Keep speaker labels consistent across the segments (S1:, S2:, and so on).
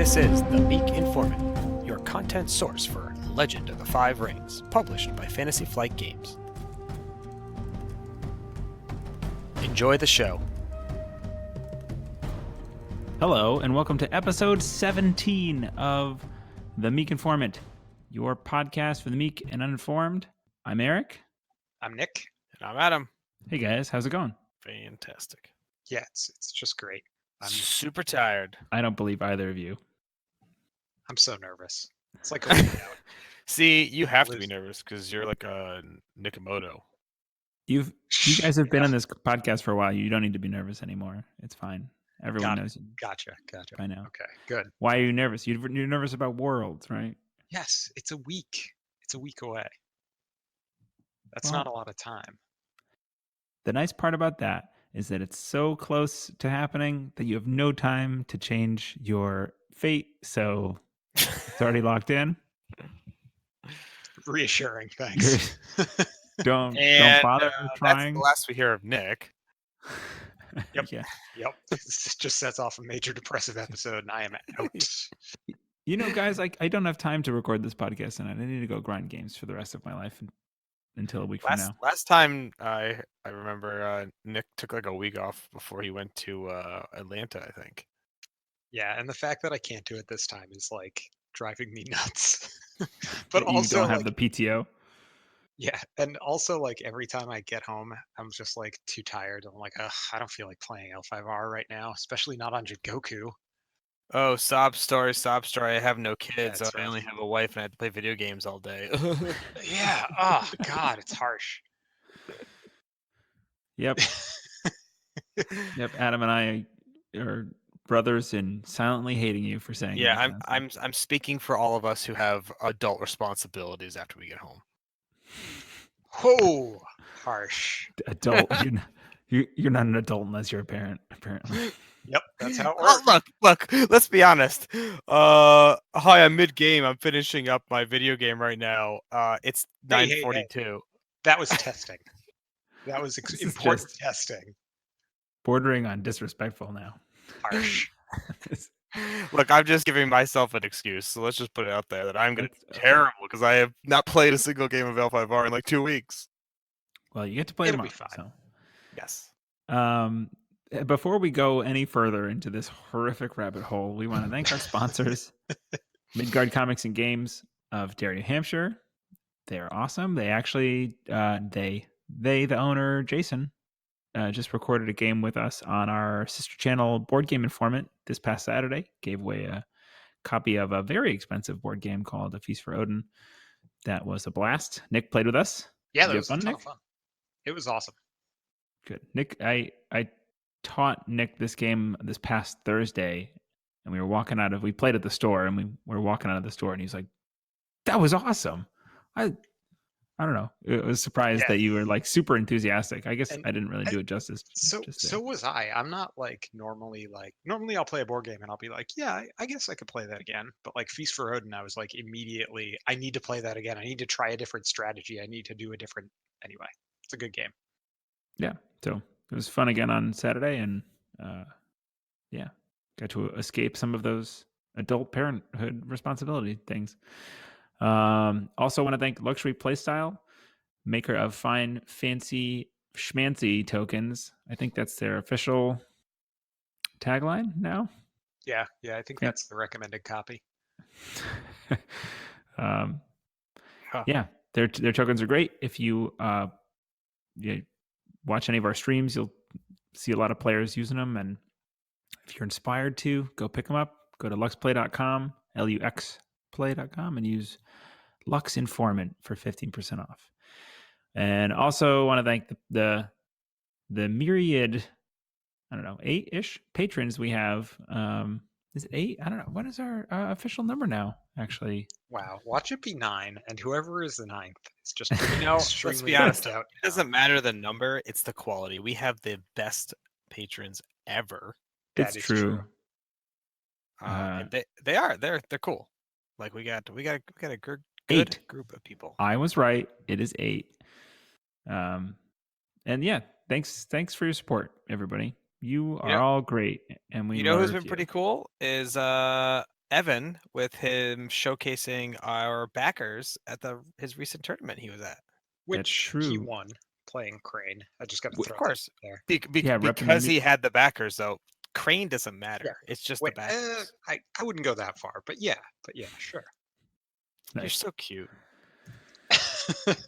S1: This is The Meek Informant, your content source for Legend of the Five Rings, published by Fantasy Flight Games. Enjoy the show.
S2: Hello, and welcome to episode 17 of The Meek Informant, your podcast for the meek and uninformed. I'm Eric.
S3: I'm Nick.
S1: And I'm Adam.
S2: Hey guys, how's it going?
S1: Fantastic.
S3: Yeah, it's just great. I'm
S1: super tired.
S2: I don't believe either of you.
S3: so nervous. It's like a week out.
S1: See, you have to be nervous because you're like a Nikamoto.
S2: You guys have been on this podcast for a while. You don't need to be nervous anymore. It's fine. Everyone knows you.
S3: Gotcha.
S2: I know.
S3: Okay, good.
S2: Why are you nervous? You're nervous about Worlds, right?
S3: Yes, it's a week. It's a week away. That's not a lot of time.
S2: The nice part about that is that it's so close to happening that you have no time to change your fate. So it's already locked in.
S3: Reassuring, thanks.
S2: Don't bother trying.
S1: That's the last we hear of Nick.
S3: Yep.
S2: Yeah.
S3: Yep. This just sets off a major depressive episode, and I am out.
S2: You know, guys, I don't have time to record this podcast tonight. I need to go grind games for the rest of my life until a week from now.
S1: Last time I remember Nick took like a week off before he went to Atlanta, I think.
S3: Yeah, and the fact that I can't do it this time is like driving me nuts. But
S2: you
S3: also
S2: don't have the PTO.
S3: Yeah, and also like every time I get home, I'm just like too tired. I'm like, ugh, I don't feel like playing L5R right now, especially not on Jigoku.
S1: Oh, sob story. I have no kids.
S3: That's
S1: I only have a wife and I have to play video games all day.
S3: Yeah. Oh God, it's harsh.
S2: Yep. Yep. Adam and I are brothers in silently hating you for saying.
S1: Yeah, I'm speaking for all of us who have adult responsibilities after we get home.
S3: Oh, harsh.
S2: Adult. You're not an adult unless you're a parent, apparently.
S3: Yep, that's how it works.
S1: Look, let's be honest. Hi, I'm mid-game. I'm finishing up my video game right now. It's 9:42.
S3: Hey. That was testing. That was important testing.
S2: Bordering on disrespectful now.
S3: Harsh.
S1: Look, I'm just giving myself an excuse, so let's just put it out there that I'm going to be terrible because I have not played a single game of L5R in like 2 weeks.
S2: Well, you get to play
S3: It'll
S2: tomorrow.
S3: be fine.
S2: So.
S1: Yes.
S2: Before we go any further into this horrific rabbit hole, we want to thank our sponsors, Midgard Comics and Games of Derry, New Hampshire. They're awesome. They actually, the owner, Jason, just recorded a game with us on our sister channel, Board Game Informant, this past Saturday. Gave away a copy of a very expensive board game called A Feast for Odin. That was a blast. Nick played with us.
S3: Yeah, that was a ton of fun. It was awesome.
S2: Good. Nick, I taught Nick this game this past Thursday, and we played at the store, and we were walking out of the store, and he's like, that was awesome. I don't know. I was surprised that you were like super enthusiastic. I guess I didn't really do it justice.
S3: So was I. I'm not like normally I'll play a board game and I'll be like, yeah, I guess I could play that again. But like Feast for Odin, I was like immediately, I need to play that again. I need to try a different strategy. I need to do anyway. It's a good game.
S2: Yeah. So it was fun again on Saturday, and got to escape some of those adult parenthood responsibility things. Also want to thank Luxury Playstyle, maker of fine, fancy, schmancy tokens. I think that's their official tagline now.
S3: Yeah, I think that's the recommended copy.
S2: Yeah, their tokens are great. If you watch any of our streams, you'll see a lot of players using them, and if you're inspired to, go pick them up. Go to luxplay.com, luxplay.com, and use Lux Informant for 15% off. And also want to thank the myriad, 8-ish patrons we have. Is it 8? I don't know. What is our official number now, actually?
S3: Wow. Watch it be 9, and whoever is the 9th is just
S1: let's be honest. It doesn't matter the number, it's the quality. We have the best patrons ever.
S2: It's true.
S1: They're cool. Like we got a good group of people.
S2: I was right. It is 8. And yeah, thanks for your support, everybody. You are all great, and we.
S1: Who's been pretty cool is Evan with him showcasing our backers at his recent tournament he was at.
S3: Which he
S2: true.
S3: won playing Crane. I just got to
S1: Of
S3: throw
S1: course.
S3: that there.
S2: Yeah,
S1: Because
S2: repping
S1: he had the backers, though. Crane doesn't matter. It's just
S3: Wait,
S1: the backers.
S3: I wouldn't go that far, but yeah, sure.
S1: You're
S2: Nice.
S1: so cute.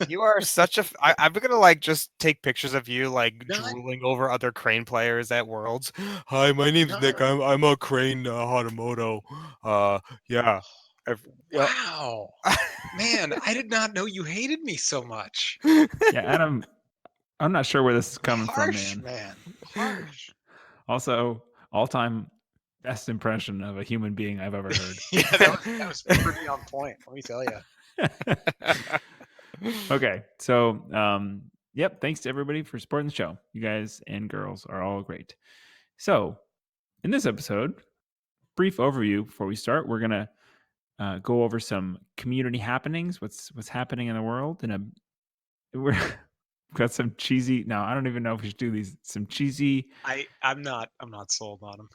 S1: You are such a. I'm gonna like just take pictures of you like
S3: No,
S1: drooling over other Crane players at Worlds. Hi, my name's
S3: No.
S1: Nick. I'm a Crane Hatamoto. Yeah.
S3: Wow, man, I did not know you hated me so much.
S2: Yeah, Adam, I'm not sure where this is coming
S3: Harsh,
S2: from, man.
S3: Harsh.
S2: Also, all-time best impression of a human being I've ever heard.
S3: Yeah, that was pretty on point. Let me tell you.
S2: Okay, so yep, thanks to everybody for supporting the show. You guys and girls are all great. So, in this episode, brief overview before we start, we're gonna go over some community happenings. What's happening in the world? We've got some cheesy. No, I don't even know if we should do these. Some cheesy.
S3: I'm not sold on them.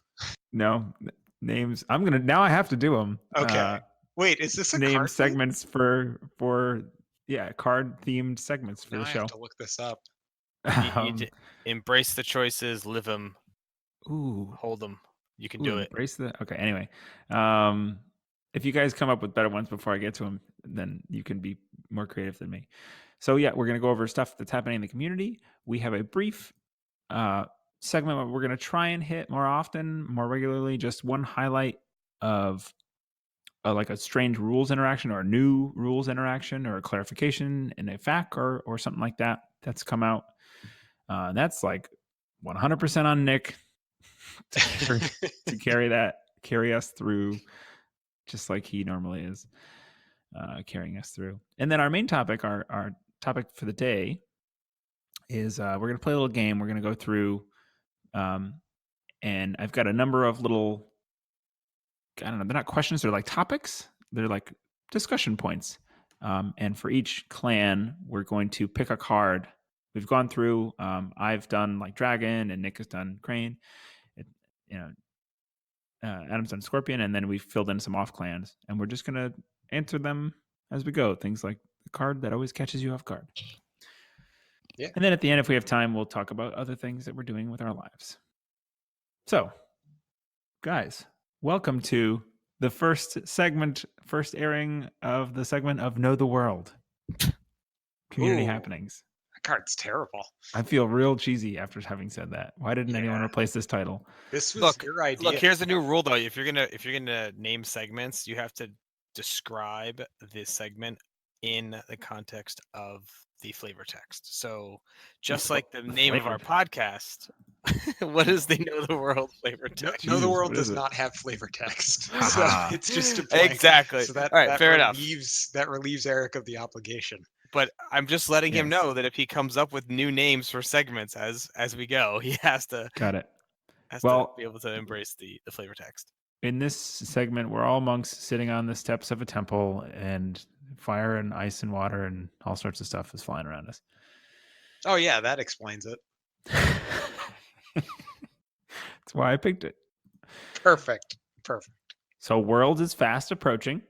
S2: No names. I'm gonna now. I have to do them.
S3: Okay. Wait, is this a
S2: name
S3: card
S2: segments for card themed segments for
S3: now
S2: the
S3: I
S2: show.
S3: have to look this up.
S1: You need to embrace the choices, live them,
S2: Ooh,
S1: hold them. You can do it.
S2: Embrace the. Okay. Anyway, if you guys come up with better ones before I get to them, then you can be more creative than me. So yeah, we're gonna go over stuff that's happening in the community. We have a brief segment where we're gonna try and hit more often, more regularly, just one highlight of like a strange rules interaction or a new rules interaction or a clarification in a FAQ or something like that that's come out. That's like 100% on Nick to carry us through, just like he normally is carrying us through. And then our main topic, our topic for the day is we're going to play a little game. We're going to go through, and I've got a number of little, I don't know, they're not questions, they're like topics. They're like discussion points. And for each clan, we're going to pick a card. We've gone through, I've done like Dragon and Nick has done Crane. Adam's done Scorpion, and then we've filled in some off clans, and we're just going to answer them as we go. Things like the card that always catches you off guard.
S3: Yeah.
S2: And then at the end, if we have time, we'll talk about other things that we're doing with our lives. So, guys, welcome to the first airing of the segment of Know the World. Community
S3: Ooh.
S2: happenings.
S3: That card's terrible.
S2: I feel real cheesy after having said that. Why didn't anyone
S3: Yeah.
S2: replace this title?
S3: This was your idea.
S1: Look, here's a new rule though. If you're gonna name segments, you have to describe this segment in the context of the flavor text. So just like the name of our podcast, what is the Know the World flavor text?
S3: Know the
S2: Jesus,
S3: World
S2: what
S3: does
S2: is it?
S3: not have flavor text. So
S2: Ah.
S3: it's just a blank.
S1: Exactly.
S3: So that,
S1: All right,
S3: that
S1: fair enough.
S3: That relieves Eric of the obligation.
S1: But I'm just letting him
S2: Yes.
S1: know that if he comes up with new names for segments as we go, he has to
S2: Got it.
S1: to
S2: Well-
S1: be able to embrace the flavor text.
S2: In this segment, we're all monks sitting on the steps of a temple, and fire and ice and water and all sorts of stuff is flying around us.
S3: Oh yeah, that explains it.
S2: That's why I picked it.
S3: Perfect.
S2: So, Worlds is fast approaching.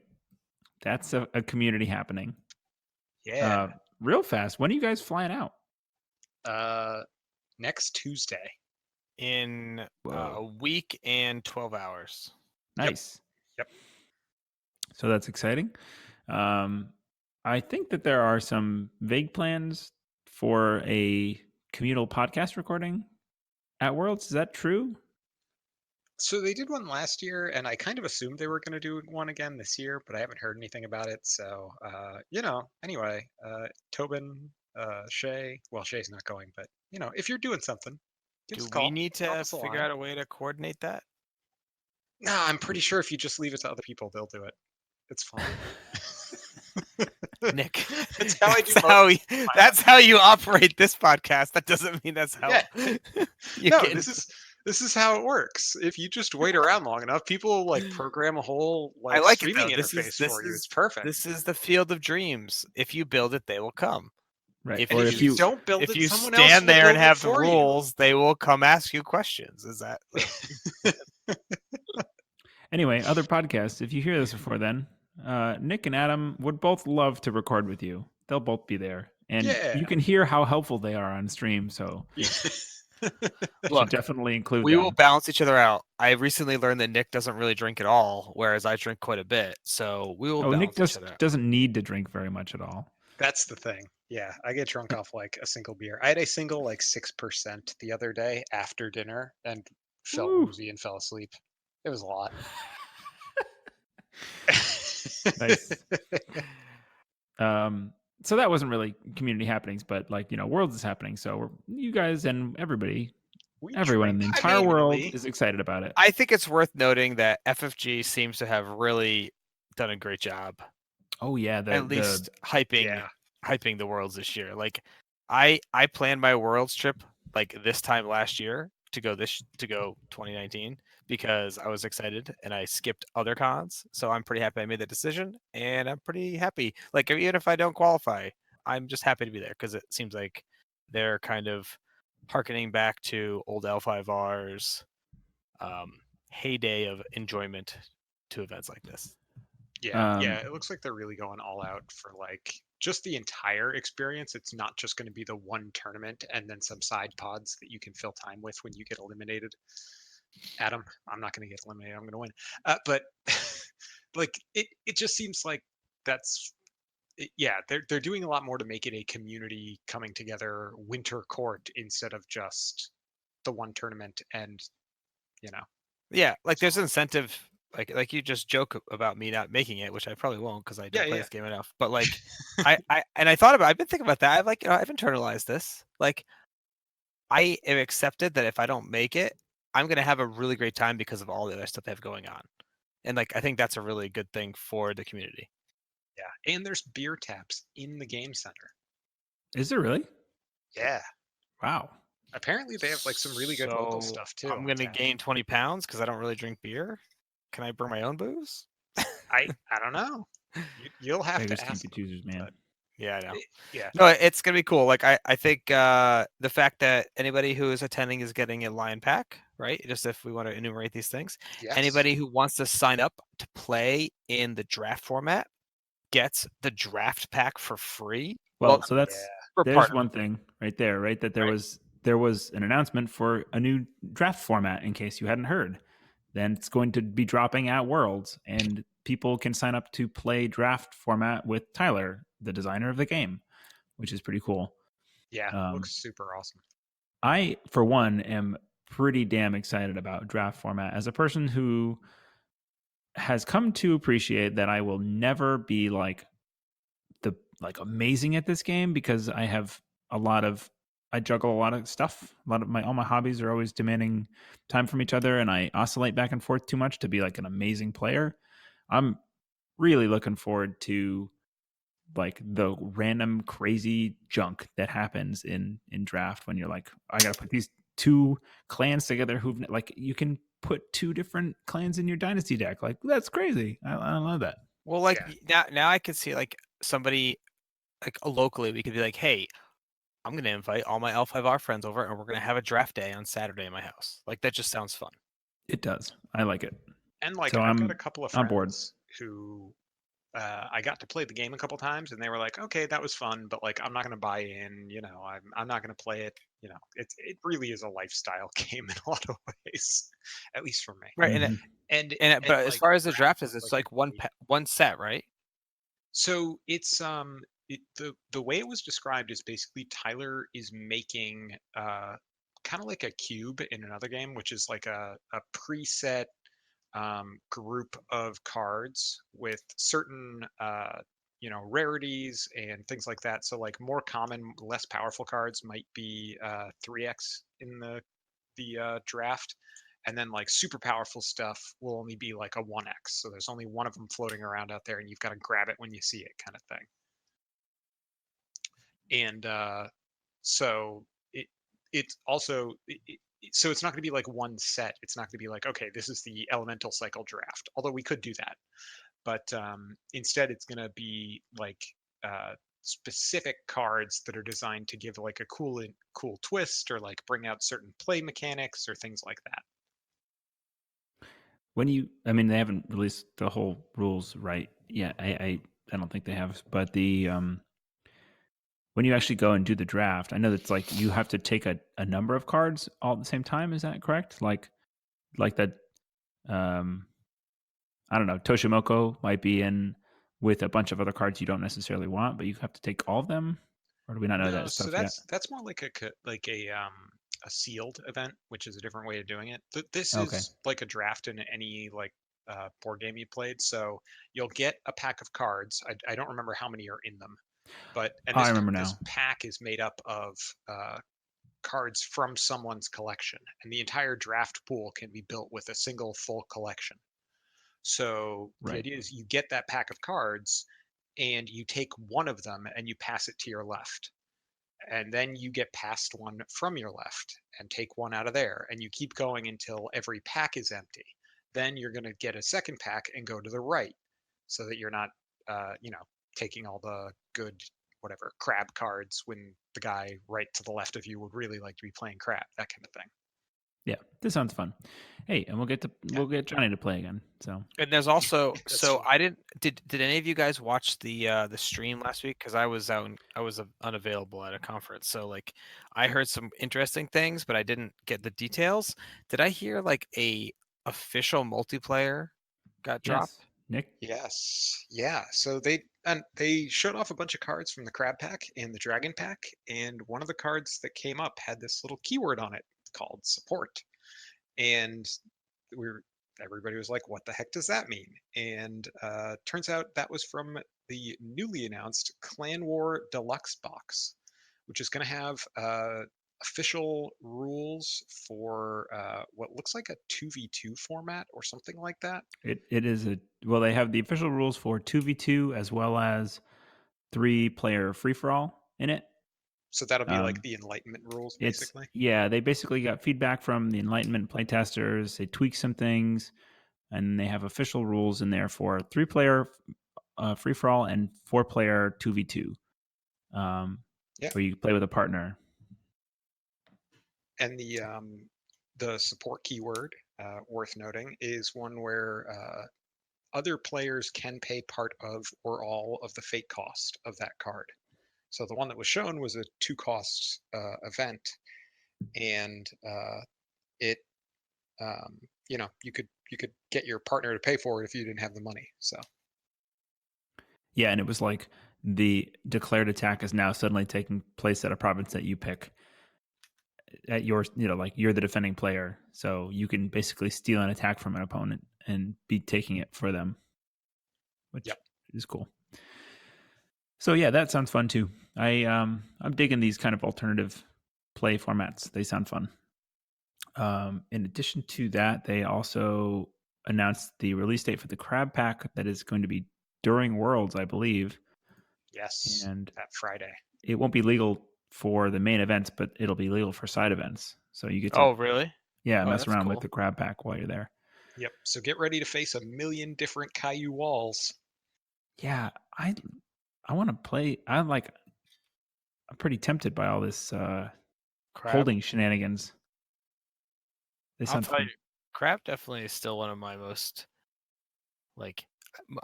S2: That's a community happening.
S3: Yeah.
S2: Real fast. When are you guys flying out?
S3: Next Tuesday.
S1: In a
S2: Whoa.
S1: week and 12 hours.
S2: Nice.
S3: Yep.
S2: So that's exciting. I think that there are some vague plans for a communal podcast recording at Worlds. Is that true?
S3: So they did one last year, and I kind of assumed they were going to do one again this year, but I haven't heard anything about it. So, anyway, Tobin, Shay. Well, Shay's not going, but if you're doing something, give us a
S1: Do
S3: call.
S1: we need
S3: drop
S1: to
S3: us a
S1: figure
S3: line.
S1: out a way to coordinate that?
S3: Nah, I'm pretty sure if you just leave it to other people, they'll do it. It's fine.
S1: Nick,
S3: That's how I do
S1: that's how you operate this podcast. That doesn't mean that's how
S3: Yeah.
S1: you
S3: No,
S1: can-
S3: this is how it works. If you just wait around long enough, people will program a whole
S1: I like it,
S3: streaming
S1: though. This
S3: interface
S1: is-
S3: for you. It's perfect.
S1: This is the field of dreams. If you build it, they will come.
S2: Right.
S1: If
S3: and
S2: or
S3: if you don't build
S1: If
S3: it,
S1: you
S3: someone else will
S1: stand there and
S3: build it
S1: have the
S3: for you.
S1: rules, they will come ask you questions. Is that
S2: Anyway, other podcasts. If you hear this before then, Nick and Adam would both love to record with you. They'll both be there, and
S3: Yeah.
S2: you can hear how helpful they are on stream. So you should
S1: Look,
S2: definitely include
S1: we
S2: them.
S1: will balance each other out. I recently learned that Nick doesn't really drink at all, whereas I drink quite a bit. So we will
S2: Oh, Nick
S1: balance each other out.
S2: doesn't need to drink very much at all.
S3: That's the thing. Yeah, I get drunk off like a single beer. I had a single like 6% the other day after dinner and felt
S2: Woo.
S3: woozy and fell asleep. It was a lot.
S2: Nice. So that wasn't really community happenings, but like, Worlds is happening. So you guys and everyone in the entire world is excited about it.
S1: I think it's worth noting that FFG seems to have really done a great job.
S2: Oh yeah,
S1: at least hyping the Worlds this year. Like I planned my Worlds trip like this time last year to go 2019 because I was excited and I skipped other cons. So I'm pretty happy I made that decision, and I'm pretty happy. Like even if I don't qualify, I'm just happy to be there because it seems like they're kind of harkening back to old L5R's heyday of enjoyment to events like this.
S3: Yeah, it looks like they're really going all out for like just the entire experience. It's not just going to be the one tournament and then some side pods that you can fill time with when you get eliminated. Adam, I'm not going to get eliminated. I'm going to win. But like it just seems like they're doing a lot more to make it a community coming together winter court instead of just the one tournament and
S1: Yeah, like there's incentive. Like you just joke about me not making it, which I probably won't because I don't play this game enough. But like, I've been thinking about that. I've internalized this. Like, I have accepted that if I don't make it, I'm gonna have a really great time because of all the other stuff I have going on, and like I think that's a really good thing for the community.
S3: Yeah, and there's beer taps in the game center.
S2: Is there really?
S3: Yeah.
S2: Wow.
S3: Apparently they have like some really good local stuff too.
S1: I'm gonna gain 20 pounds because I don't really drink beer. Can I bring my own booze?
S3: I don't know. You'll have to ask.
S2: Keep choosers, man.
S1: Yeah, I know.
S3: Yeah.
S1: No, it's gonna be cool. Like I think the fact that anybody who is attending is getting a lion pack, right? Just if we want to enumerate these things.
S3: Yes.
S1: Anybody who wants to sign up to play in the draft format gets the draft pack for free.
S2: Well, so there's
S1: partner.
S2: one thing right there, right? That there was an announcement for a new draft format in case you hadn't heard. Then it's going to be dropping at Worlds, and people can sign up to play draft format with Tyler, the designer of the game, which is pretty cool.
S3: Yeah, looks super awesome.
S2: I, for one, am pretty damn excited about draft format as a person who has come to appreciate that I will never be like amazing at this game because I have I juggle a lot of stuff. All my hobbies are always demanding time from each other, and I oscillate back and forth too much to be like an amazing player. I'm really looking forward to like the random crazy junk that happens in draft when you're like, I gotta put these two clans together who've like you can put two different clans in your dynasty deck. Like that's crazy. I love that.
S1: Well, like now I could see like somebody like locally we could be like, hey, I'm going to invite all my L5R friends over and we're going to have a draft day on Saturday in my house. Like that just sounds fun.
S2: It does. I like it.
S3: And like I've got a couple of friends who I got to play the game a couple times and they were like, okay, that was fun, but like I'm not going to buy in, I'm not going to play it. It really is a lifestyle game in a lot of ways, at least for me.
S1: Right. Mm-hmm. But as far as the draft is, it's like one set, right?
S3: So it's the way it was described is basically Tyler is making kind of like a cube in another game, which is like a preset group of cards with certain rarities and things like that. So like more common, less powerful cards might be 3x in the draft. And then like super powerful stuff will only be like a 1x. So there's only one of them floating around out there and you've got to grab it when you see it kind of thing. And so it's also so it's not going to be like one set. It's not going to be like, okay, this is the elemental cycle draft, although we could do that. But instead it's going to be like specific cards that are designed to give like a cool twist or like bring out certain play mechanics or things like that.
S2: I mean, they haven't released the whole rules right yet. I don't think they have, but when you actually go and do the draft, I know that's like you have to take a number of cards all at the same time. Is that correct? Like that. I don't know. Toshimoko might be in with a bunch of other cards you don't necessarily want, but you have to take all of them. Or do we not know
S3: No,
S2: that
S3: so
S2: stuff yet?
S3: that's more like a sealed event, which is a different way of doing it. This
S2: Okay.
S3: is like a draft in any like board game you played. So you'll get a pack of cards. I don't remember how many are in them, but and
S2: Oh, I
S3: this
S2: remember
S3: this
S2: now.
S3: pack is made up of cards from someone's collection, and the entire draft pool can be built with a single full collection. So the
S2: Right.
S3: idea is you get that pack of cards and you take one of them and you pass it to your left. And then you get past one from your left and take one out of there. And you keep going until every pack is empty. Then you're going to get a second pack and go to the right so that you're not, taking all the good, whatever, crab cards when the guy right to the left of you would really like to be playing crab, that kind of thing.
S2: Yeah, this sounds fun. Hey, and
S3: Yeah.
S2: we'll get Johnny to play again. So
S1: And there's also
S3: That's
S1: so
S3: fine.
S1: I didn't did any of you guys watch the stream last week? Because I was unavailable at a conference. So like I heard some interesting things, but I didn't get the details. Did I hear like a official multiplayer got dropped?
S2: yes, Nick.
S3: Yes. Yeah. So they showed off a bunch of cards from the crab pack and the dragon pack, and one of the cards that came up had this little keyword on it called support. And we were everybody was like, "What the heck does that mean?" And turns out that was from the newly announced Clan War Deluxe box, which is going to have official rules for what looks like a 2v2 format or something like that.
S2: It is they have the official rules for 2v2 as well as 3-player free for all in it.
S3: So that'll be like the Enlightenment rules, basically.
S2: They basically got feedback from the Enlightenment playtesters. They tweaked some things, and they have official rules in there for 3-player free for all and 4-player 2v2,
S3: Yeah.
S2: where you play with a partner.
S3: And the support keyword, worth noting, is one where other players can pay part of or all of the fate cost of that card. So the one that was shown was a 2-cost event, and it, you could get your partner to pay for it if you didn't have the money. So
S2: Yeah, and it was like the declared attack is now suddenly taking place at a province that you pick at your, like you're the defending player, so you can basically steal an attack from an opponent and be taking it for them, which is cool. So yeah, that sounds fun too. I'm digging these kind of alternative play formats. They sound fun. In addition to that, they also announced the release date for the crab pack that is going to be during Worlds, I believe.
S3: yes,
S2: And
S3: that Friday.
S2: it won't be legal for the main events, but it'll be legal for side events. So you get to,
S1: Oh, really?
S2: yeah,
S1: Oh,
S2: mess
S1: that's
S2: around
S1: cool.
S2: with the crab pack while you're there.
S3: Yep. So get ready to face 1,000,000 different Caillou walls.
S2: Yeah, I want to play. I'm pretty tempted by all this
S1: Crab.
S2: holding shenanigans. They
S1: I'll
S2: sound
S1: tell
S2: fun.
S1: you, crab definitely is still one of my most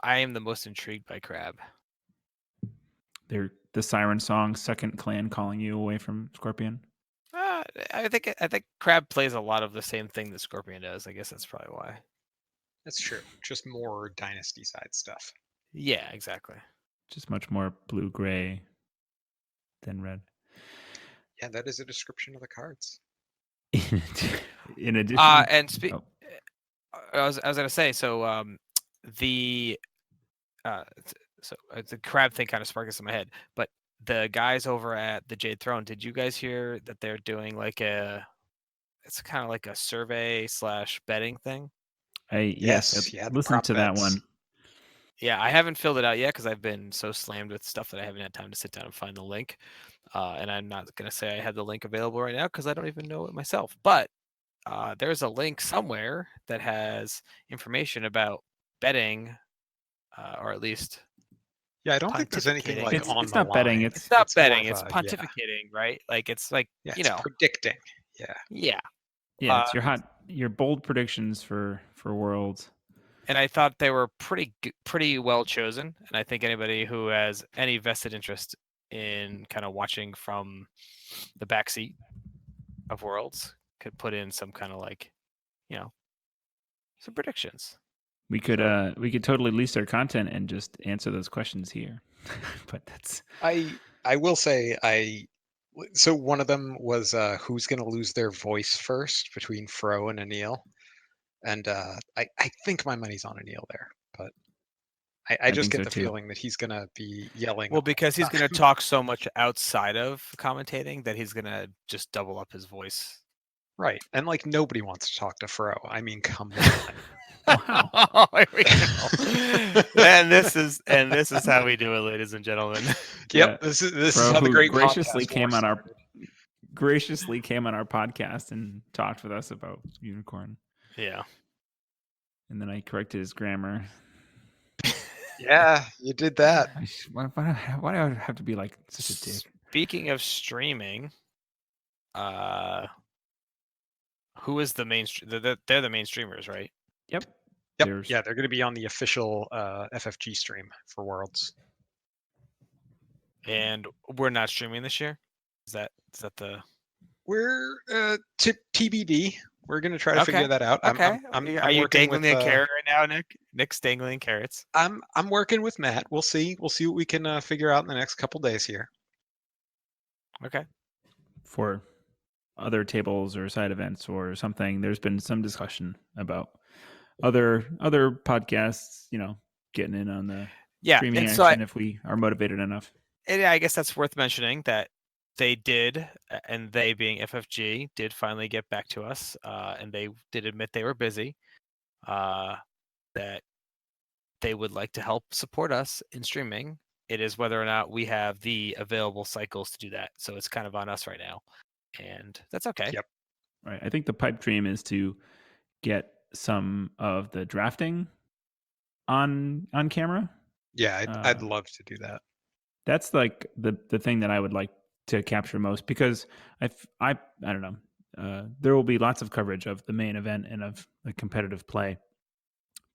S1: I am the most intrigued by crab.
S2: They're the siren song, second clan calling you away from Scorpion.
S1: I think crab plays a lot of the same thing that Scorpion does. I guess that's probably why.
S3: That's true. Just more Dynasty side stuff.
S1: Yeah, exactly.
S2: Just much more blue-gray than red.
S3: Yeah, that is a description of the cards.
S2: In addition,
S1: and I was gonna say, so the crab thing kind of sparked this in my head, but the guys over at the Jade Throne, did you guys hear that they're doing it's kind of like a survey / betting thing?
S2: Yes, listen to that one.
S1: Yeah, I haven't filled it out yet because I've been so slammed with stuff that I haven't had time to sit down and find the link. And I'm not going to say I have the link available right now because I don't even know it myself. But there's a link somewhere that has information about betting, or at least.
S3: Yeah, I don't think there's anything like on
S2: it's
S3: the
S2: not
S3: line.
S2: betting.
S1: It's not betting.
S3: more
S1: It's
S3: of a-
S1: pontificating, right? Like it's like
S3: it's predicting. Yeah.
S1: Yeah.
S2: Yeah, it's your hot your bold predictions for Worlds.
S1: And I thought they were pretty well chosen. And I think anybody who has any vested interest in kind of watching from the backseat of Worlds could put in some kind of like, some predictions.
S2: We could totally lease our content and just answer those questions here. But that's
S3: I will say so one of them was who's going to lose their voice first between Fro and Anil, and I think my money's on Anil there, but I just
S2: think
S3: get
S2: so
S3: the
S2: too.
S3: feeling that he's going to be yelling.
S1: Well, because he's going to talk so much outside of commentating that he's going to just double up his voice.
S3: Right, and like nobody wants to talk to Fro. I mean, come on.
S2: Wow.
S1: Oh, here we go. and this is how we do it, ladies and gentlemen.
S3: Yep,
S2: Yeah.
S3: this is
S2: Fro,
S3: how the
S2: who
S3: great
S2: graciously
S3: podcast
S2: came
S3: war
S2: on our
S3: started.
S2: graciously came on our podcast and talked with us about Unicorn.
S1: Yeah.
S2: And then I corrected his grammar.
S3: Yeah, you did that.
S2: Why do I have to be like such a dick?
S1: Speaking of streaming, who is the main? They're the main streamers, right?
S2: Yep.
S3: Yep. Yeah, they're going to be on the official FFG stream for Worlds.
S1: And we're not streaming this year. Is that the?
S3: We're TBD. We're going to try to figure that out.
S1: Okay.
S3: I'm
S1: Are you
S3: working
S1: dangling
S3: with,
S1: a carrot right now, Nick? Nick's dangling carrots.
S3: I'm working with Matt. We'll see. We'll see what we can figure out in the next couple days here.
S1: Okay.
S2: For other tables or side events or something, there's been some discussion about other podcasts, getting in on the streaming action if we are motivated enough.
S1: And I guess that's worth mentioning that they did, and they being FFG, did finally get back to us, and they did admit they were busy, that they would like to help support us in streaming. It is whether or not we have the available cycles to do that. So it's kind of on us right now, and that's okay.
S3: Yep.
S2: Right. I think the pipe dream is to get some of the drafting on camera.
S3: Yeah, I'd love to do that.
S2: That's like the thing that I would like to capture most, because I don't know. There will be lots of coverage of the main event and of the competitive play,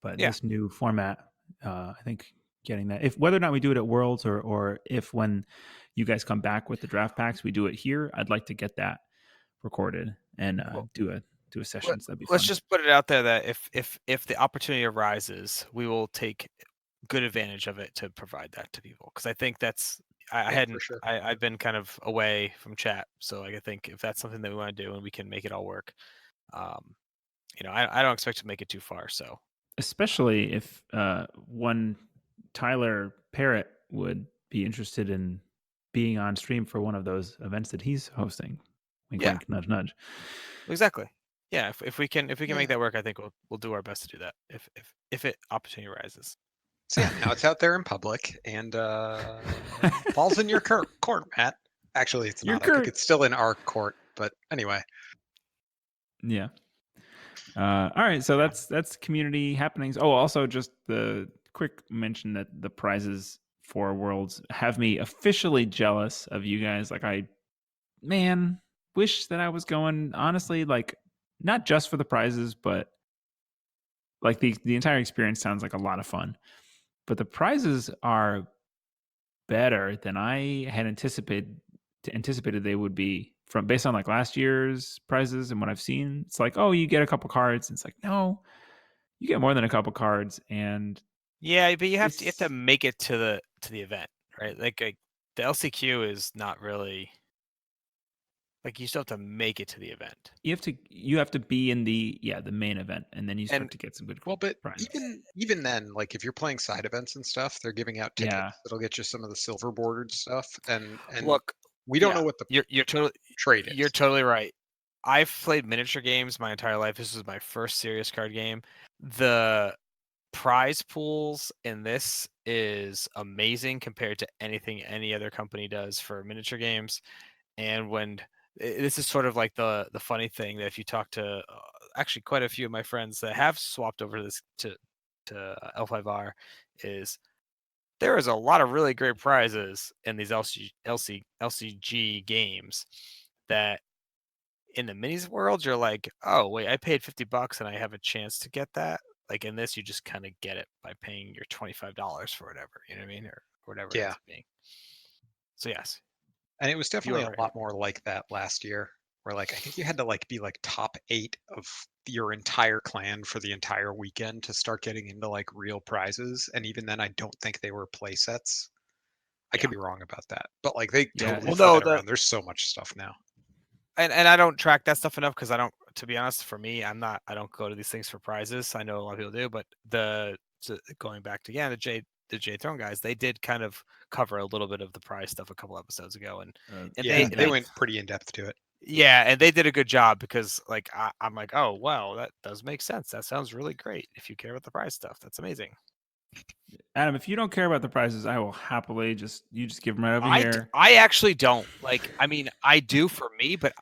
S2: but this new format, I think getting that, if whether or not we do it at Worlds or if when you guys come back with the draft packs we do it here, I'd like to get that recorded and do a session. So that'd be fun.
S1: Let's just put it out there that if the opportunity arises, we will take good advantage of it to provide that to people, because I think that's I've been kind of away from chat, so I think if that's something that we want to do and we can make it all work, I don't expect to make it too far. So
S2: especially if one Tyler Parrott would be interested in being on stream for one of those events that he's hosting. Wink, wink, nudge, nudge.
S1: Exactly. Yeah, if we can make that work, I think we'll do our best to do that if it opportunity arises.
S3: So yeah, now it's out there in public and falls in your court, Matt. Actually, it's not. I think it's still in our court, but anyway.
S2: Yeah. All right, so that's community happenings. Oh, also just the quick mention that the prizes for Worlds have me officially jealous of you guys. Like, I wish that I was going, honestly, like, not just for the prizes, but like the entire experience sounds like a lot of fun. But the prizes are better than I had anticipated they would be, from based on like last year's prizes and what I've seen. It's like, oh, you get a couple cards. It's like, no, you get more than a couple cards. And
S1: yeah, but you have to make it to the event, right? Like the LCQ is not really, like, you still have to make it to the event.
S2: You have to be in the main event, and then you start to get some good.
S3: Well, but
S2: prizes.
S3: even then, like if you're playing side events and stuff, they're giving out tickets that'll get you some of the silver bordered stuff. And
S1: look,
S3: we don't know what the
S1: you're totally
S3: trade is.
S1: You're totally right. I've played miniature games my entire life. This was my first serious card game. The prize pools in this is amazing compared to anything any other company does for miniature games. And when this is sort of like the funny thing that if you talk to actually quite a few of my friends that have swapped over this to L5R, is there is a lot of really great prizes in these LCG games that in the minis world, you're like, oh wait, I paid $50 and I have a chance to get that. Like in this, you just kind of get it by paying your $25 for whatever, you know what I mean, or whatever it
S3: Yeah.
S1: ends up being. So yes,
S3: And it was
S1: you
S3: definitely
S1: are
S3: a
S1: right.
S3: lot more like that last year, where like I think you had to like be like top 8 of your entire clan for the entire weekend to start getting into like real prizes. And even then, I don't think they were play sets. I
S1: Yeah.
S3: could be wrong about that, but like they
S2: Yeah,
S3: totally
S1: Well,
S3: flip
S1: no,
S3: that around. There's so much stuff now.
S1: and I don't track that stuff enough because I don't. To be honest, for me, I don't go to these things for prizes. I know a lot of people do, but going back to the J Throne guys, they did kind of cover a little bit of the prize stuff a couple episodes ago, and
S3: Yeah, they
S1: they
S3: went pretty in depth to it.
S1: yeah, and they did a good job because like I'm like, oh well, that does make sense. That sounds really great. If you care about the prize stuff, that's amazing.
S2: Adam, if you don't care about the prices, I will happily just give them right over here.
S1: I actually don't like. I mean, I do for me, but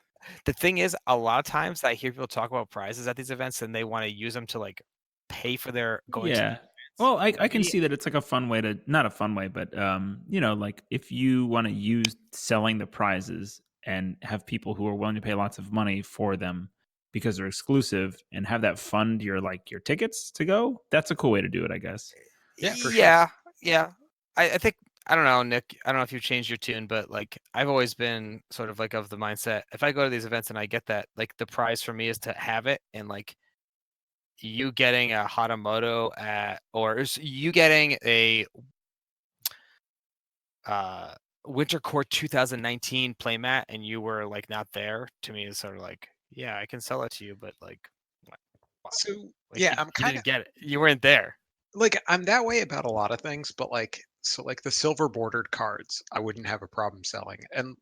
S1: the thing is, a lot of times I hear people talk about prizes at these events, and they want to use them to like pay for their going to.
S2: Yeah. Well, I can
S1: me-
S2: see that it's like a fun way to, not a fun way, but like if you want to use selling the prizes and have people who are willing to pay lots of money for them because they're exclusive and have that fund your tickets to go, that's a cool way to do it, I guess.
S3: Yeah, for sure.
S1: Yeah. I think I don't know, Nick. I don't know if you changed your tune, but like I've always been sort of like of the mindset. If I go to these events and I get that, like the prize for me is to have it, and like you getting a Hatamoto or you getting a Winter Court 2019 playmat and you were like not there, to me is sort of like, yeah, I can sell it to you, but like,
S3: So
S1: like
S3: yeah,
S1: you
S3: I'm kind of
S1: didn't get it. You weren't there.
S3: like I'm that way about a lot of things, but like so like the silver bordered cards, I wouldn't have a problem selling. And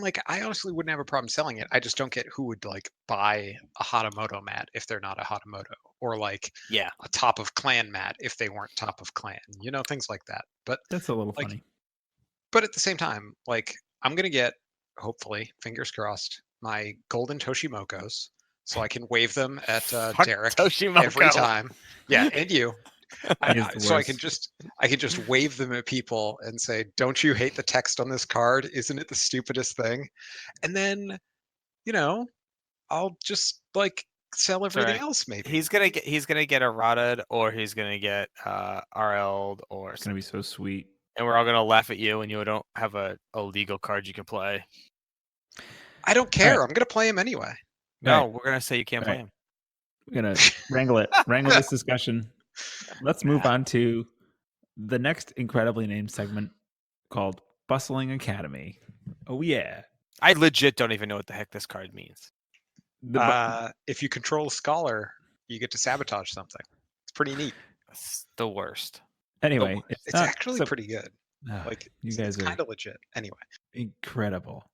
S3: like I honestly wouldn't have a problem selling it. I just don't get who would like buy a Hatamoto mat if they're not a Hatamoto, or like
S1: Yeah.
S3: a top of clan mat if they weren't top of clan, things like that. But
S2: That's a little
S3: like
S2: funny.
S3: but at the same time, like I'm gonna get, hopefully, fingers crossed, my golden Toshimokos, so I can wave them at
S1: Fuck
S3: Derek
S1: Toshimoko.
S3: every time. Yeah, and you.
S2: He is the
S3: So I
S2: worst.
S3: can just wave them at people and say, "Don't you hate the text on this card? Isn't it the stupidest thing?" And then, I'll just like sell everything
S1: Right.
S3: else. Maybe
S1: He's gonna get errata, or he's gonna get RL'd, or
S2: It's going to be so sweet.
S1: and we're all gonna laugh at you, and you don't have a legal card you can play.
S3: I don't care.
S2: right.
S3: I'm gonna play him anyway.
S1: No,
S2: Right.
S1: we're gonna say you can't play
S2: Right.
S1: him.
S2: We're going to wrangle this discussion. Let's move on to the next incredibly named segment called Bustling Academy. Oh, yeah.
S1: I legit don't even know what the heck this card means.
S3: If you control a scholar, you get to sabotage something. It's pretty neat.
S1: It's the worst.
S2: Anyway,
S3: It's actually pretty good.
S2: Oh,
S3: Like
S2: you
S3: it's
S2: guys are
S3: kind of legit. Anyway,
S2: incredible.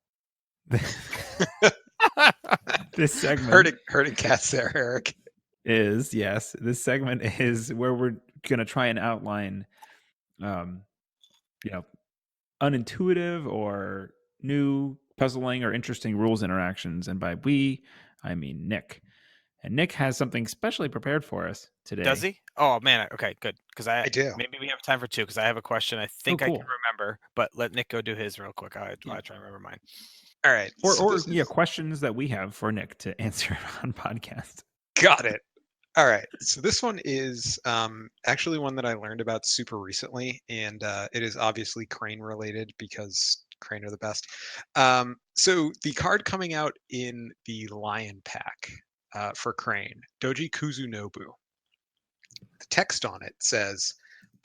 S2: This segment
S3: hurting cats there, Eric.
S2: is, yes, this segment is where we're going to try and outline unintuitive or new puzzling or interesting rules interactions, and by we I mean Nick. And Nick has something specially prepared for us today.
S1: Does he? Oh man, okay, good. Because
S3: I do.
S1: Maybe we have time for two. Because I have a question. I think I
S2: cool.
S1: can remember, but let Nick go do his real quick. I try and remember mine.
S3: All right.
S2: Or questions that we have for Nick to answer on podcast.
S3: Got it. All right. So this one is actually one that I learned about super recently, and it is obviously Crane related because Crane are the best. So the card coming out in the Lion pack for Crane, Doji Kuzunobu. The text on it says,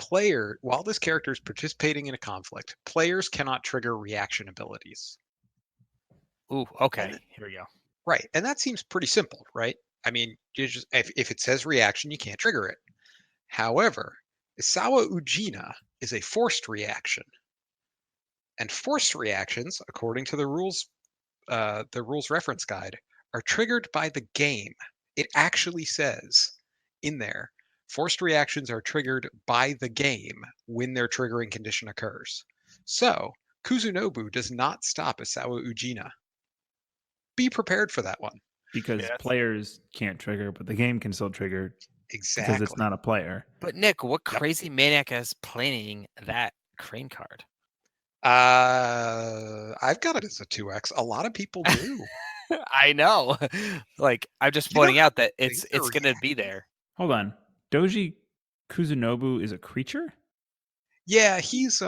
S3: while this character is participating in a conflict, players cannot trigger reaction abilities.
S1: Ooh, okay. Here we go.
S3: Right. And that seems pretty simple, right? I mean, you just if it says reaction, you can't trigger it. However, Isawa Ujina is a forced reaction. And forced reactions, according to the rules reference guide, are triggered by the game. It actually says in there, forced reactions are triggered by the game when their triggering condition occurs. So, Kuzunobu does not stop Isawa Ujina. Be prepared for that one.
S2: Because players can't trigger, but the game can still trigger.
S3: Exactly.
S2: Because it's not a player.
S1: But Nick, what crazy maniac is playing that Crane card?
S3: I've got it as a 2x. A lot of people do.
S1: I know. Like I'm just
S3: You know
S1: pointing
S3: how
S1: out that
S3: things are
S1: it's gonna be there.
S2: Hold on. Doji Kuzunobu is a creature?
S3: Yeah, he's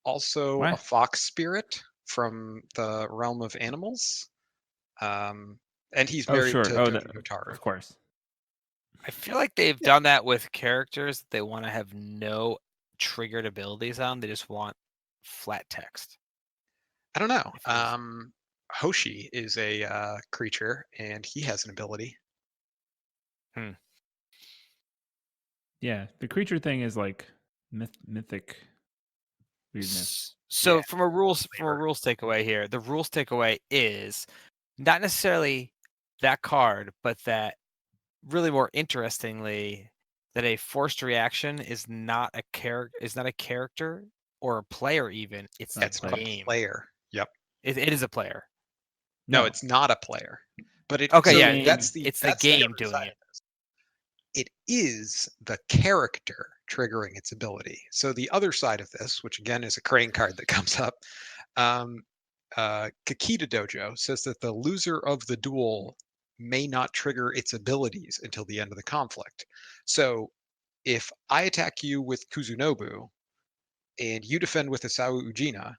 S3: also a
S2: What?
S3: fox spirit from the realm of animals. And he's
S2: Oh,
S3: married
S2: sure.
S3: to
S2: Oh,
S3: Doji Hotaru.
S2: of course.
S1: I feel like they've
S3: Yeah.
S1: done that with characters that they want to have no triggered abilities on. They just want flat text.
S3: I don't know.
S1: It feels-
S3: Hoshi is a creature, and he has an ability.
S2: Yeah, the creature thing is like mythic weirdness.
S1: So
S3: Yeah,
S1: from a rules
S3: flavor.
S1: takeaway here, the rules takeaway is not necessarily that card, but that really more interestingly, that a forced reaction is not a character or a player even. It's
S2: not
S1: the
S2: a
S3: It's a
S2: player.
S1: game.
S3: player. Yep.
S1: It is a player.
S3: No,
S2: No,
S3: it's not a player. But it
S1: Okay,
S2: The
S3: so
S1: yeah,
S2: game-
S1: it's the
S3: that's the
S1: game
S3: other
S1: doing
S3: side
S1: it.
S3: of this. It is the character triggering its ability. So the other side of this, which again is a Crane card that comes up, um, Kakita Dojo says that the loser of the duel may not trigger its abilities until the end of the conflict. So if I attack you with Kuzunobu and you defend with Isawa Ujina,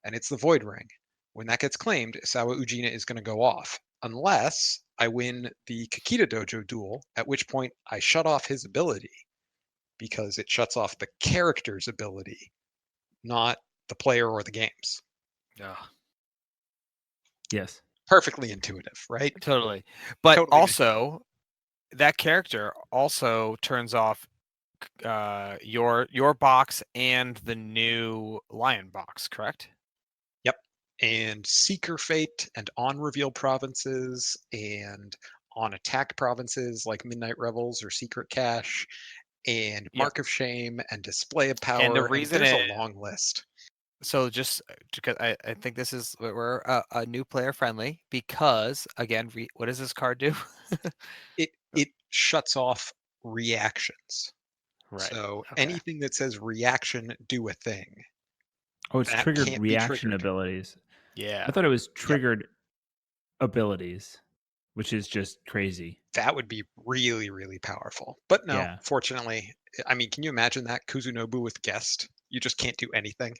S3: and it's the Void Ring, when that gets claimed, Isawa Ujina is going to go off, unless I win the Kakita Dojo duel, at which point I shut off his ability because it shuts off the character's ability, not the player or the game's.
S1: Ugh,
S2: yes.
S3: Perfectly intuitive, right?
S1: totally. But
S3: Totally makes
S1: also, that character also turns off your box and the new lion box, correct?
S3: Yep. And Seeker Fate and on reveal provinces and on attack provinces like Midnight Revels or Secret Cache and
S1: Yep.
S3: Mark of Shame and Display of Power.
S1: And the
S3: And
S1: reason
S3: there's
S1: it,
S3: a long list.
S1: so just because I think this is we're a new player friendly because again, what does this card do?
S3: It shuts off reactions.
S1: Right.
S3: So
S1: Okay.
S3: anything that says reaction, do a thing.
S2: Oh, it's
S3: That
S2: triggered
S3: can't be
S2: reaction
S3: triggered.
S2: abilities.
S1: Yeah.
S2: I thought it was triggered abilities, which is just crazy.
S3: That would be really, really powerful. But no,
S2: Yeah.
S3: fortunately, I mean, can you imagine that Kuzunobu with guest? You just can't do anything.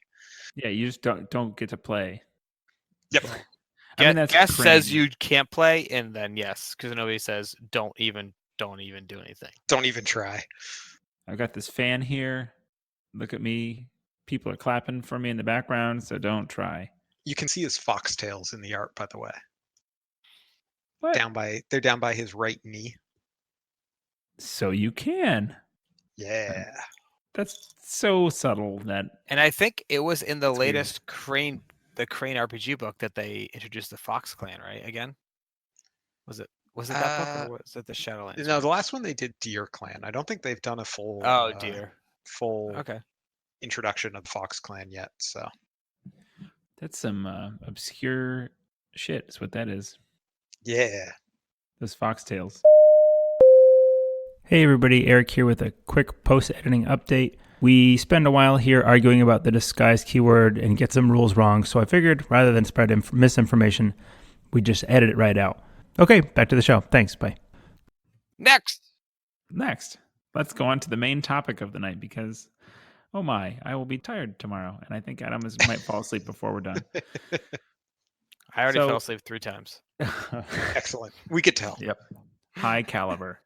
S2: Yeah, you just don't get to play.
S3: Yep.
S2: I mean, that's
S1: Guest says
S2: Crane.
S1: you can't play, and then yes, because nobody says don't even do anything.
S3: Don't even try.
S2: I've got this fan here. Look at me. People are clapping for me in the background, so don't try.
S3: You can see his foxtails in the art, by the way.
S2: What?
S3: They're down by his right knee.
S2: So you can.
S3: Yeah.
S2: That's so subtle that
S1: And I think it was in the
S2: That's weird.
S1: latest Crane RPG book that they introduced the Fox Clan, right? Again, was it that book or was it the Shadowlands?
S3: No,
S1: one?
S3: the last one they did Deer Clan. I don't think they've done a full
S1: Oh dear.
S3: full
S1: Okay.
S3: introduction of the Fox Clan yet. So
S2: that's some obscure shit. Is what that is.
S3: yeah.
S2: Those foxtails. Hey everybody, Eric here with a quick post-editing update. We spend a while here arguing about the disguise keyword and get some rules wrong, so I figured rather than spread misinformation, we just edit it right out. Okay, back to the show. Thanks, bye.
S1: Next,
S2: Let's go on to the main topic of the night because, oh my, I will be tired tomorrow, and I think Adam might fall asleep before we're done.
S1: I already
S2: So-
S1: fell asleep 3 times.
S3: Excellent. We could tell.
S2: Yep. High caliber.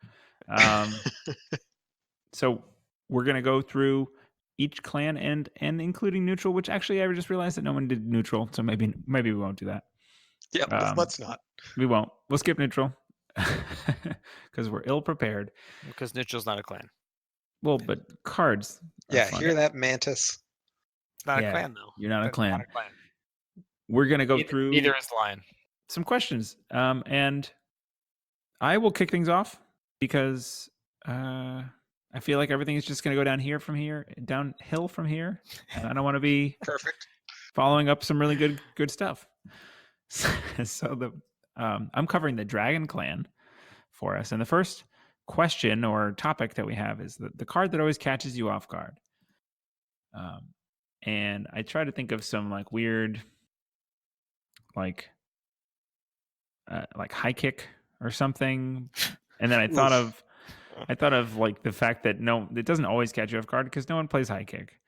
S2: So we're going to go through each clan and including neutral, which actually I just realized that no one did neutral. So maybe we won't do that.
S3: Yeah, let's not.
S2: We won't. We'll skip neutral because we're ill prepared.
S1: Because Neutral's not a clan.
S2: Well, but cards. are
S3: Yeah,
S2: fun.
S3: hear that, Mantis?
S1: It's not
S2: Yeah,
S1: a clan though.
S2: You're not a
S1: It's
S2: clan.
S1: Not a clan.
S2: We're going to go through
S1: Neither is Lion.
S2: some questions. And I will kick things off because I feel like everything is just going to go downhill from here, and I don't want to be
S3: Perfect.
S2: following up some really good stuff. So I'm covering the Dragon Clan for us, and the first question or topic that we have is the card that always catches you off guard. And I try to think of some like weird, like like high kick or something, and then I thought of like the fact that it doesn't always catch you off guard because no one plays high kick.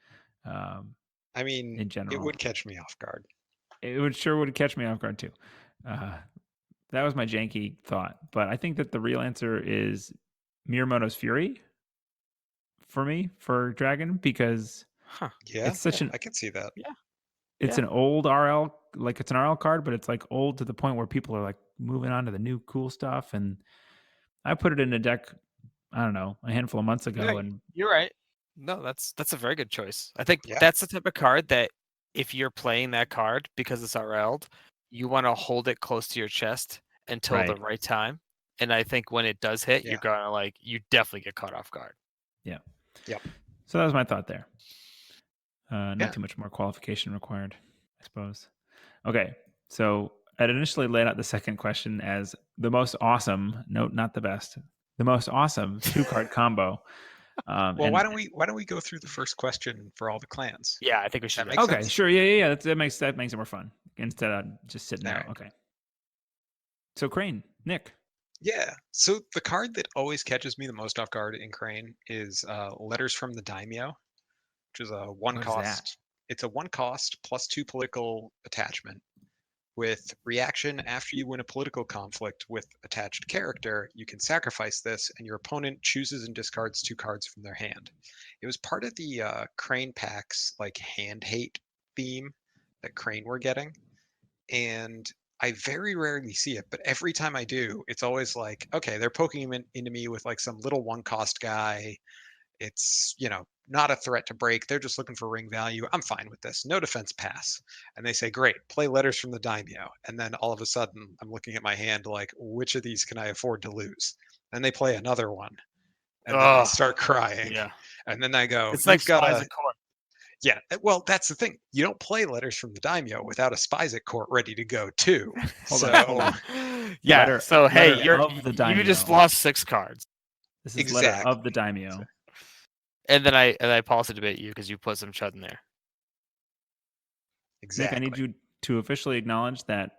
S3: I mean,
S2: in general,
S3: it would catch me off guard.
S2: It would catch me off guard too. That was my janky thought, but I think that the real answer is Miyamoto's Fury for me for Dragon because
S3: Yeah,
S2: it's such
S3: I can see that.
S2: it's an old RL, like it's an RL card, but it's like old to the point where people are like moving on to the new cool stuff. And I put it in a deck, I don't know, a handful of months ago,
S1: Yeah,
S2: and
S1: you're right. No, that's a very good choice. I think
S3: Yeah.
S1: that's the type of card that if you're playing that card because it's RL'd, you want to hold it close to your chest until the
S2: Right.
S1: right time. And I think when it does hit,
S3: Yeah.
S1: you're gonna you definitely get caught off guard.
S2: Yeah.
S3: Yep.
S2: So that was my thought there. Not
S3: Yeah.
S2: too much more qualification required, I suppose. Okay. So I'd initially laid out the second question as the most awesome, note not the best, the most awesome 2-card combo.
S3: Well,
S2: and-
S3: why don't we go through the first question for all the clans?
S1: Yeah, I think we should.
S3: That makes
S2: Okay,
S3: sense?
S2: sure. Yeah. That makes it more fun instead of just sitting
S3: All
S2: out.
S3: right.
S2: Okay. So Crane, Nick.
S3: Yeah. So the card that always catches me the most off guard in Crane is Letters from the Daimyo, which is a one
S2: What is
S3: cost.
S2: that?
S3: It's a 1 cost +2 political attachment with reaction after you win a political conflict with attached character. You can sacrifice this, and your opponent chooses and discards 2 cards from their hand. It was part of the Crane packs like hand hate theme that Crane were getting, and I very rarely see it, but every time I do, it's always like, okay, they're poking him into me with like some little 1 cost guy. It's, not a threat to break. They're just looking for ring value. I'm fine with this. No defense, pass. And they say, great, play Letters from the Daimyo. And then all of a sudden, I'm looking at my hand like, which of these can I afford to lose? And they play another one. And then I
S1: Ugh.
S3: start crying.
S1: Yeah,
S3: And then I go,
S1: it's like
S3: "You've got
S1: Spies
S3: a
S1: of Court.
S3: yeah." Well, that's the thing. You don't play Letters from the Daimyo without a Spies at Court ready to go too.
S2: Hold on,
S3: so
S2: hold on.
S1: Yeah.
S2: Letter-
S1: so hey,
S2: letter of the
S1: you just
S2: daimyo.
S1: lost 6 cards,
S2: This is letter
S3: Exactly.
S2: of the daimyo.
S1: and then I paused to debate you because you put some chud in there.
S3: exactly.
S2: Nick, I need you to officially acknowledge that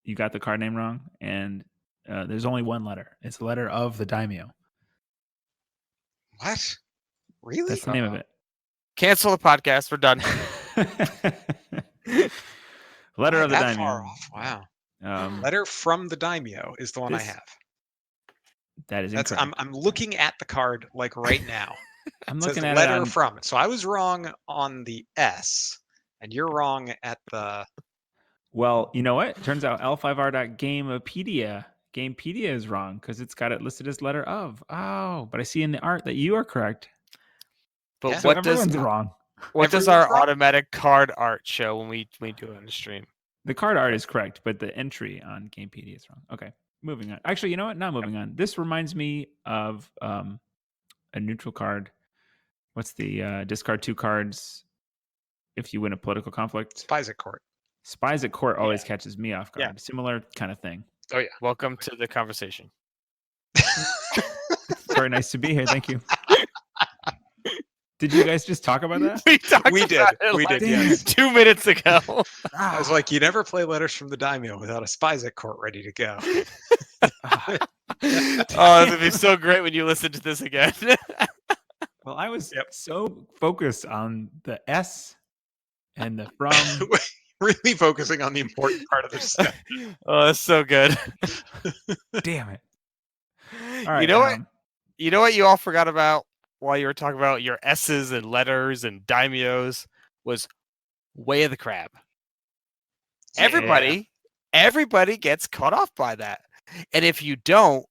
S2: you got the card name wrong, and there's only one letter. It's the letter of the daimyo.
S3: What? Really?
S2: That's the name of it.
S1: Cancel the podcast. We're done.
S2: Letter of the
S3: that
S2: daimyo.
S3: far off. Wow.
S2: Um,
S3: Letter from the Daimyo is the one I
S2: This-
S3: have.
S2: that is
S3: That's
S2: incorrect.
S3: I'm looking at the card like right now.
S2: I'm
S3: It says
S2: looking at
S3: letter
S2: it on,
S3: from. So I was wrong on the S, and you're wrong at the.
S2: well, you know what? Turns out L5R.Gamepedia is wrong because it's got it listed as letter of. Oh, but I see in the art that you are correct.
S1: But
S3: Yeah.
S2: So
S1: what does
S2: everyone's wrong.
S3: everyone's
S1: our
S3: wrong?
S1: automatic card art show when we do it on the stream?
S2: The card art is correct, but the entry on Gamepedia is wrong. Okay, moving on. Actually, you know what? Not moving on. This reminds me of a neutral card. What's the discard 2 cards if you win a political conflict?
S3: Spies at Court.
S2: Spies at Court always catches me off guard.
S1: Yeah.
S2: Similar kind of thing.
S3: Oh yeah.
S1: Welcome to the conversation.
S2: Very nice to be here. Thank you. Did you guys just talk about that?
S1: We talked
S3: We did.
S1: about it
S3: We
S1: like
S3: did. Yes.
S1: 2 minutes ago.
S3: I was like, you never play Letters from the Daimyo without a Spies at Court ready to go.
S2: Ah,
S1: Oh, it'd be so great when you listen to this again.
S2: well, I was
S3: Yep.
S2: so focused on the S and the from.
S3: Really focusing on the important part of the discussion.
S1: Oh, that's so good.
S2: Damn it. All right.
S1: You know what? You know what you all forgot about while you were talking about your S's and letters and daimyos was Way of the Crab. Everybody gets caught off by that. And if you don't,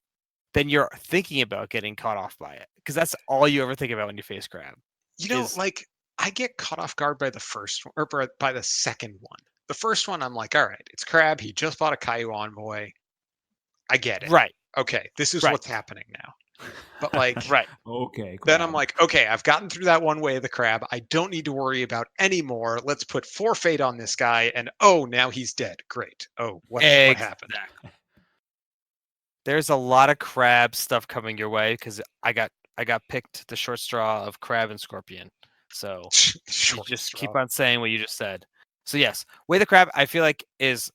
S1: then you're thinking about getting caught off by it because that's all you ever think about when you face crab. is-
S3: Like I get caught off guard by the first one or by the second one. The first one, I'm like, all right, it's Crab. He just bought a Caillou Envoy. I get it.
S1: Right,
S3: Okay, this is
S1: Right.
S3: what's happening now. But like,
S1: right.
S2: Okay.
S3: then I'm
S2: crab.
S3: like, okay, I've gotten through that one Way of the Crab. I don't need to worry about any more. Let's put 4 fate on this guy, and oh, now he's dead. Great. Oh, what happened?
S1: Exactly. There's a lot of crab stuff coming your way because I got picked the short straw of crab and scorpion. So you
S3: Short
S1: just
S3: straw.
S1: keep on saying what you just said. So yes, Way of the Crab I feel like is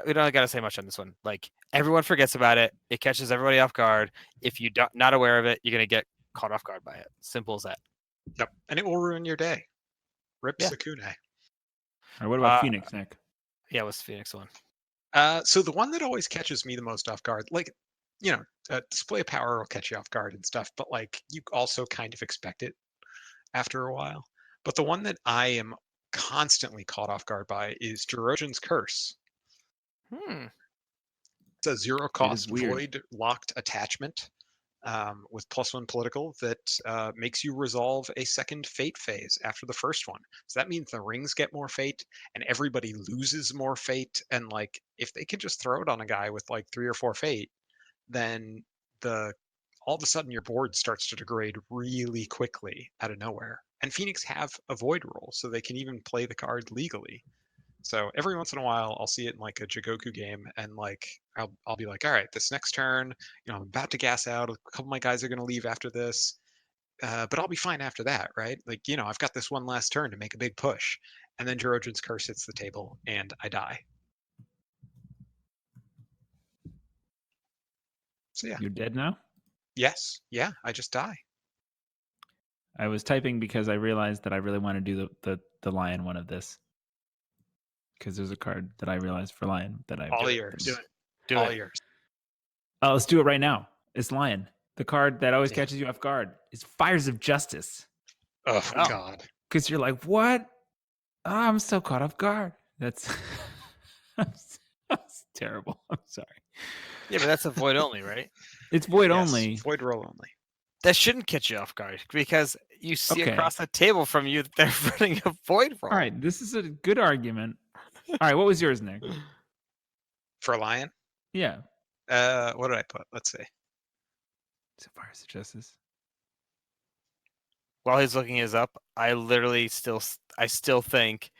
S1: we don't gotta say much on this one. Like everyone forgets about it. It catches everybody off guard. If you don't not aware of it, you're gonna get caught off guard by it. Simple as that.
S3: Yep. And it will ruin your day. Rip
S1: Yeah.
S3: Sakune.
S2: All right, what about
S1: Uh,
S2: Phoenix, Nick?
S1: Yeah, what's the Phoenix one?
S3: So the one that always catches me the most off guard, like, display power will catch you off guard and stuff, but like you also kind of expect it after a while. But the one that I am constantly caught off guard by is Jirogen's Curse. It's a zero cost
S2: weird.
S3: void locked attachment with +1 political that makes you resolve a second fate phase after the first one. So that means the rings get more fate and everybody loses more fate. And like if they can just throw it on a guy with like 3 or 4 fate, then all of a sudden your board starts to degrade really quickly out of nowhere. And Phoenix have a void rule, so they can even play the card legally. So every once in a while, I'll see it in like a Jigoku game, and like I'll be like, all right, this next turn, I'm about to gas out. A couple of my guys are going to leave after this, but I'll be fine after that, right? Like I've got this one last turn to make a big push, and then Jirogen's Curse hits the table, and I die. So yeah.
S2: You're dead now?
S3: Yes. Yeah. I just die.
S2: I was typing because I realized that I really want to do the lion one of this. Because there's a card that I realized for lion that I
S3: All yours.
S1: Do
S3: All
S1: it.
S3: yours.
S2: Oh, let's do it right now. It's lion. The card that always catches you off guard is Fires of Justice.
S3: Oh
S1: Oh.
S3: God.
S2: Because you're like, what? Oh, I'm so caught off guard. That's that's terrible. I'm sorry.
S1: Yeah, but that's a void only, right?
S2: It's void
S3: Yes,
S2: only.
S3: Void roll only.
S1: That shouldn't catch you off guard because you see
S2: Okay.
S1: across the table from you that they're running a void roll.
S2: All right, this is a good argument. All right, what was yours, Nick?
S3: For Lion?
S2: Yeah.
S3: What did I put? Let's see.
S2: Is it Fires of Justice?
S1: While he's looking his up, I still think,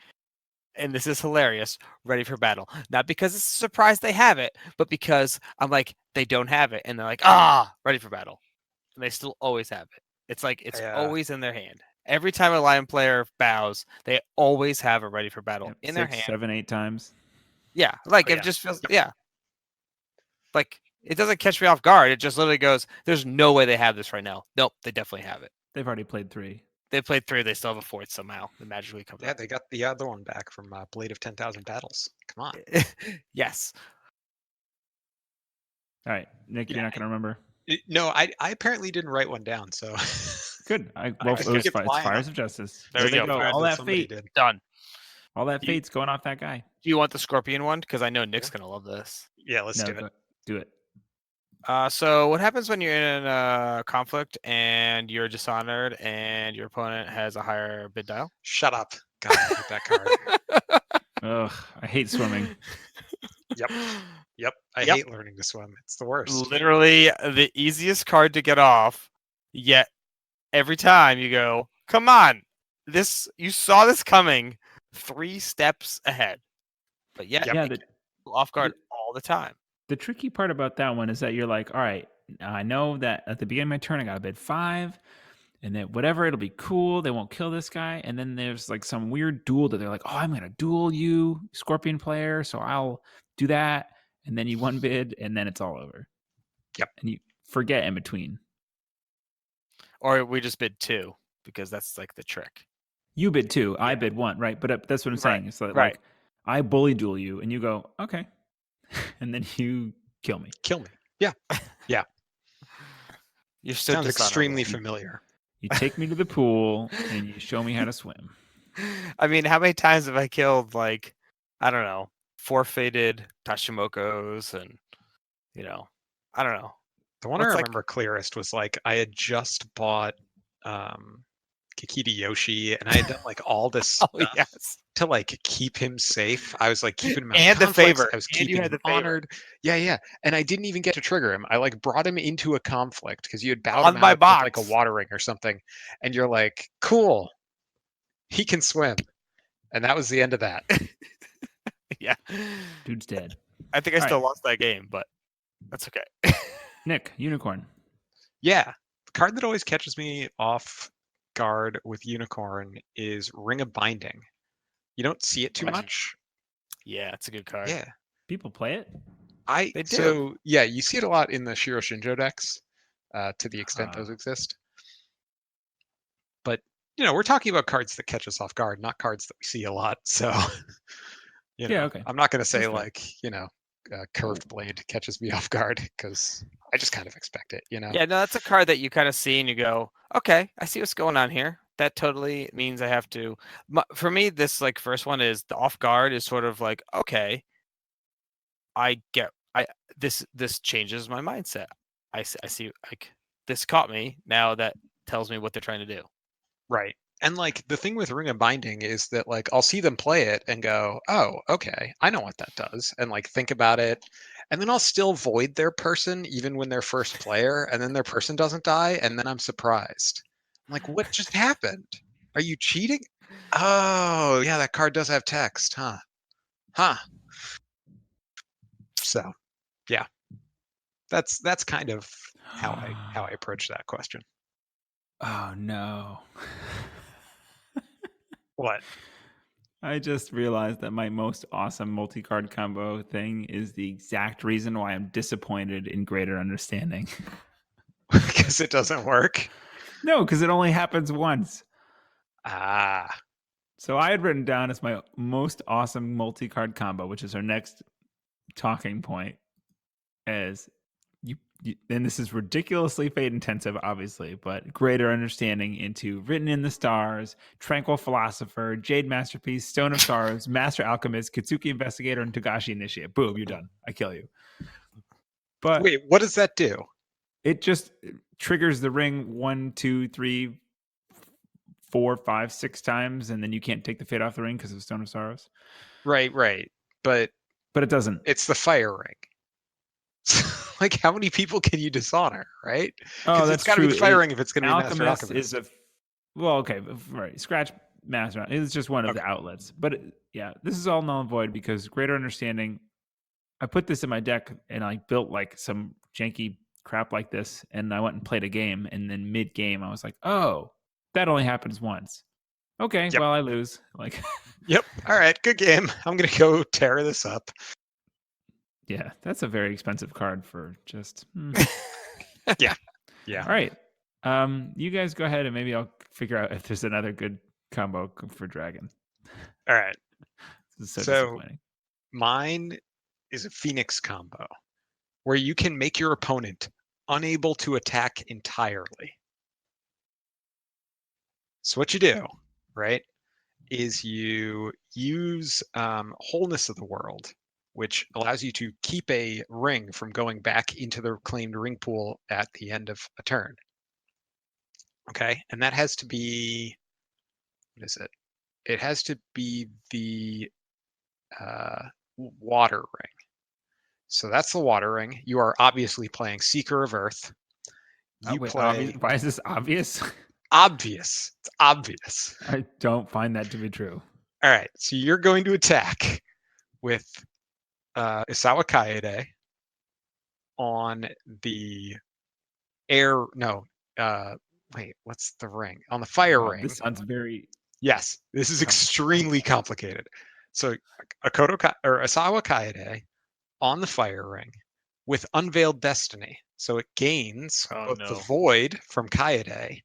S1: and this is hilarious, Ready for Battle. Not because it's a surprise they have it, but because I'm like, they don't have it. And they're like, Ready for Battle. And they still always have it. It's like, it's always in their hand. Every time a Lion player bows, they always have a Ready for Battle in their
S2: 6,
S1: hand.
S2: 7, 8 times.
S1: Yeah, like
S3: Oh,
S1: it
S3: yeah.
S1: just feels, like it doesn't catch me off guard. It just literally goes, there's no way they have this right now. Nope, they definitely have it.
S2: They've already played 3.
S1: They played 3, they still have a 4th somehow. It magically comes
S3: Yeah,
S1: up.
S3: they got the other one back from Blade of 10,000 Battles. Come on.
S1: Yes.
S2: All right, Nick, you're not going to remember?
S3: No, I apparently didn't write one down, so.
S2: Good. It
S3: I
S2: was
S3: skipped
S2: it's
S3: Lion.
S2: Fires of Justice.
S1: There we
S2: they
S1: go.
S2: All that
S3: Somebody
S2: fate.
S3: did.
S1: Done.
S2: All that
S1: You-
S2: fate's going off that guy.
S1: Do you want the Scorpion one? Because I know Nick's going to love this.
S3: Yeah, let's do it.
S2: Do it.
S1: So what happens when you're in a conflict and you're dishonored and your opponent has a higher bid dial?
S3: Shut up. God, I hate that card.
S2: Ugh, I hate swimming.
S3: Yep. Yep. I
S1: Yep.
S3: hate learning to swim. It's the worst.
S1: Literally the easiest card to get off, yet every time you go, come on, you saw this coming 3 steps ahead, but yet
S2: Yeah,
S1: you get off guard all the time.
S2: the tricky part about that one is that you're like, all right, I know that at the beginning of my turn I got to bid 5, and then whatever, it'll be cool. They won't kill this guy, and then there's like some weird duel that they're like, oh, I'm gonna duel you, Scorpion player, so I'll do that, and then you one bid, and then it's all over.
S3: Yep.
S2: And you forget in between.
S1: Or we just bid 2 because that's like the trick.
S2: You bid 2, I bid 1, right? But that's what I'm saying. It's like,
S1: right.
S2: I bully duel you, and you go, okay, and then you kill me.
S3: Kill me. Yeah.
S1: You're so
S3: Sounds
S1: dishonorable.
S3: extremely familiar.
S2: You take me to the pool, and you show me how to swim.
S1: I mean, how many times have I killed, like, I don't know, forfeited Tashimokos and, I don't know.
S3: The one I remember clearest was like I had just bought Kikita Yoshi, and I had done like all this stuff to like keep him safe. I was like keeping him out
S1: And
S3: of
S1: the
S3: conflicts.
S1: favor.
S3: I was
S1: And
S3: keeping
S1: you had
S3: him
S1: the favor.
S3: honored. Yeah. And I didn't even get to trigger him. I like brought him into a conflict because you had bowed
S1: On
S3: him
S1: my
S3: out
S1: box.
S3: with like a water ring or something, and you're like, cool, he can swim, and that was the end of that.
S1: Yeah.
S2: Dude's dead.
S1: I think I
S2: All
S1: still
S2: right.
S1: lost that game, but that's okay.
S2: Nick, Unicorn.
S3: Yeah, the card that always catches me off guard with Unicorn is Ring of Binding. You don't see it too
S1: Right.
S3: much.
S1: Yeah, it's a good card.
S3: Yeah.
S2: People play it.
S1: They do.
S3: So yeah, you see it a lot in the Shiro Shinjo decks, to the extent those
S2: Ah.
S3: exist. But we're talking about cards that catch us off guard, not cards that we see a lot. So
S2: Yeah, okay.
S3: I'm not going to say
S2: That's fair.
S3: curved blade catches me off guard because I just kind of expect it.
S1: Yeah, no, that's a card that you kind of see and you go, okay, I see what's going on here. That totally means I have to. For me, this like first one is the off guard is sort of like, okay, this changes my mindset. I see like this caught me. Now that tells me what they're trying to do.
S3: Right. And like the thing with Ring of Binding is that like I'll see them play it and go, oh, okay, I know what that does, and like think about it, and then I'll still void their person even when they're first player, and then their person doesn't die, and then I'm surprised. I'm like, what just happened? Are you cheating? Oh, yeah, that card does have text, huh? Huh. So, yeah, that's kind of how I approach that question.
S2: Oh no.
S3: What?
S2: I just realized that my most awesome multi-card combo thing is the exact reason why I'm disappointed in Greater Understanding.
S3: Because it doesn't work.
S2: No, because it only happens once.
S3: Ah.
S2: So I had written down as my most awesome multi-card combo, which is our next talking point, as you and this is ridiculously fate intensive, obviously, but Greater Understanding into Written in the Stars, Tranquil Philosopher, Jade Masterpiece, Stone of Sorrows, Master Alchemist, Kitsuki Investigator, and Togashi Initiate. Boom, you're done. I kill you. But
S3: Wait, what does that do?
S2: it just triggers the ring 1, 2, 3, 4, 5, 6 times, and then you can't take the fate off the ring because of Stone of Sorrows.
S3: Right. But
S2: it doesn't.
S3: It's the fire ring. Like, how many people can you dishonor, right?
S2: Oh,
S3: It's got to be the fire ring if it's going to be Master
S2: Alchemist
S3: Alchemist.
S2: is okay, right. Scratch Master. It's just one of the outlets. But yeah, this is all null and void because Greater Understanding. I put this in my deck and I built like some janky crap like this, and I went and played a game, and then mid game I was like, oh, that only happens once. Okay,
S3: Yep.
S2: well I lose. Like,
S3: yep. All right, good game. I'm gonna go tear this up.
S2: yeah, that's a very expensive card for just.
S3: Yeah.
S2: All right. You guys go ahead and maybe I'll figure out if there's another good combo for Dragon.
S3: All right.
S2: This is so disappointing.
S3: Mine is a Phoenix combo where you can make your opponent unable to attack entirely. So what you do, right, is you use Wholeness of the World, which allows you to keep a ring from going back into the reclaimed ring pool at the end of a turn. Okay, and that has to be, what is it? It has to be the water ring. So that's the water ring. You are obviously playing Seeker of Earth. You play.
S2: Why is this obvious?
S3: Obvious. It's obvious.
S2: I don't find that to be true.
S3: All right, so you're going to attack with Isawa Kaede on the air. No, wait, what's the ring? On the fire ring.
S2: This sounds very.
S3: Yes, this is extremely complicated. So Isawa Kaede on the fire ring with Unveiled Destiny. So it gains both the Void from Kaede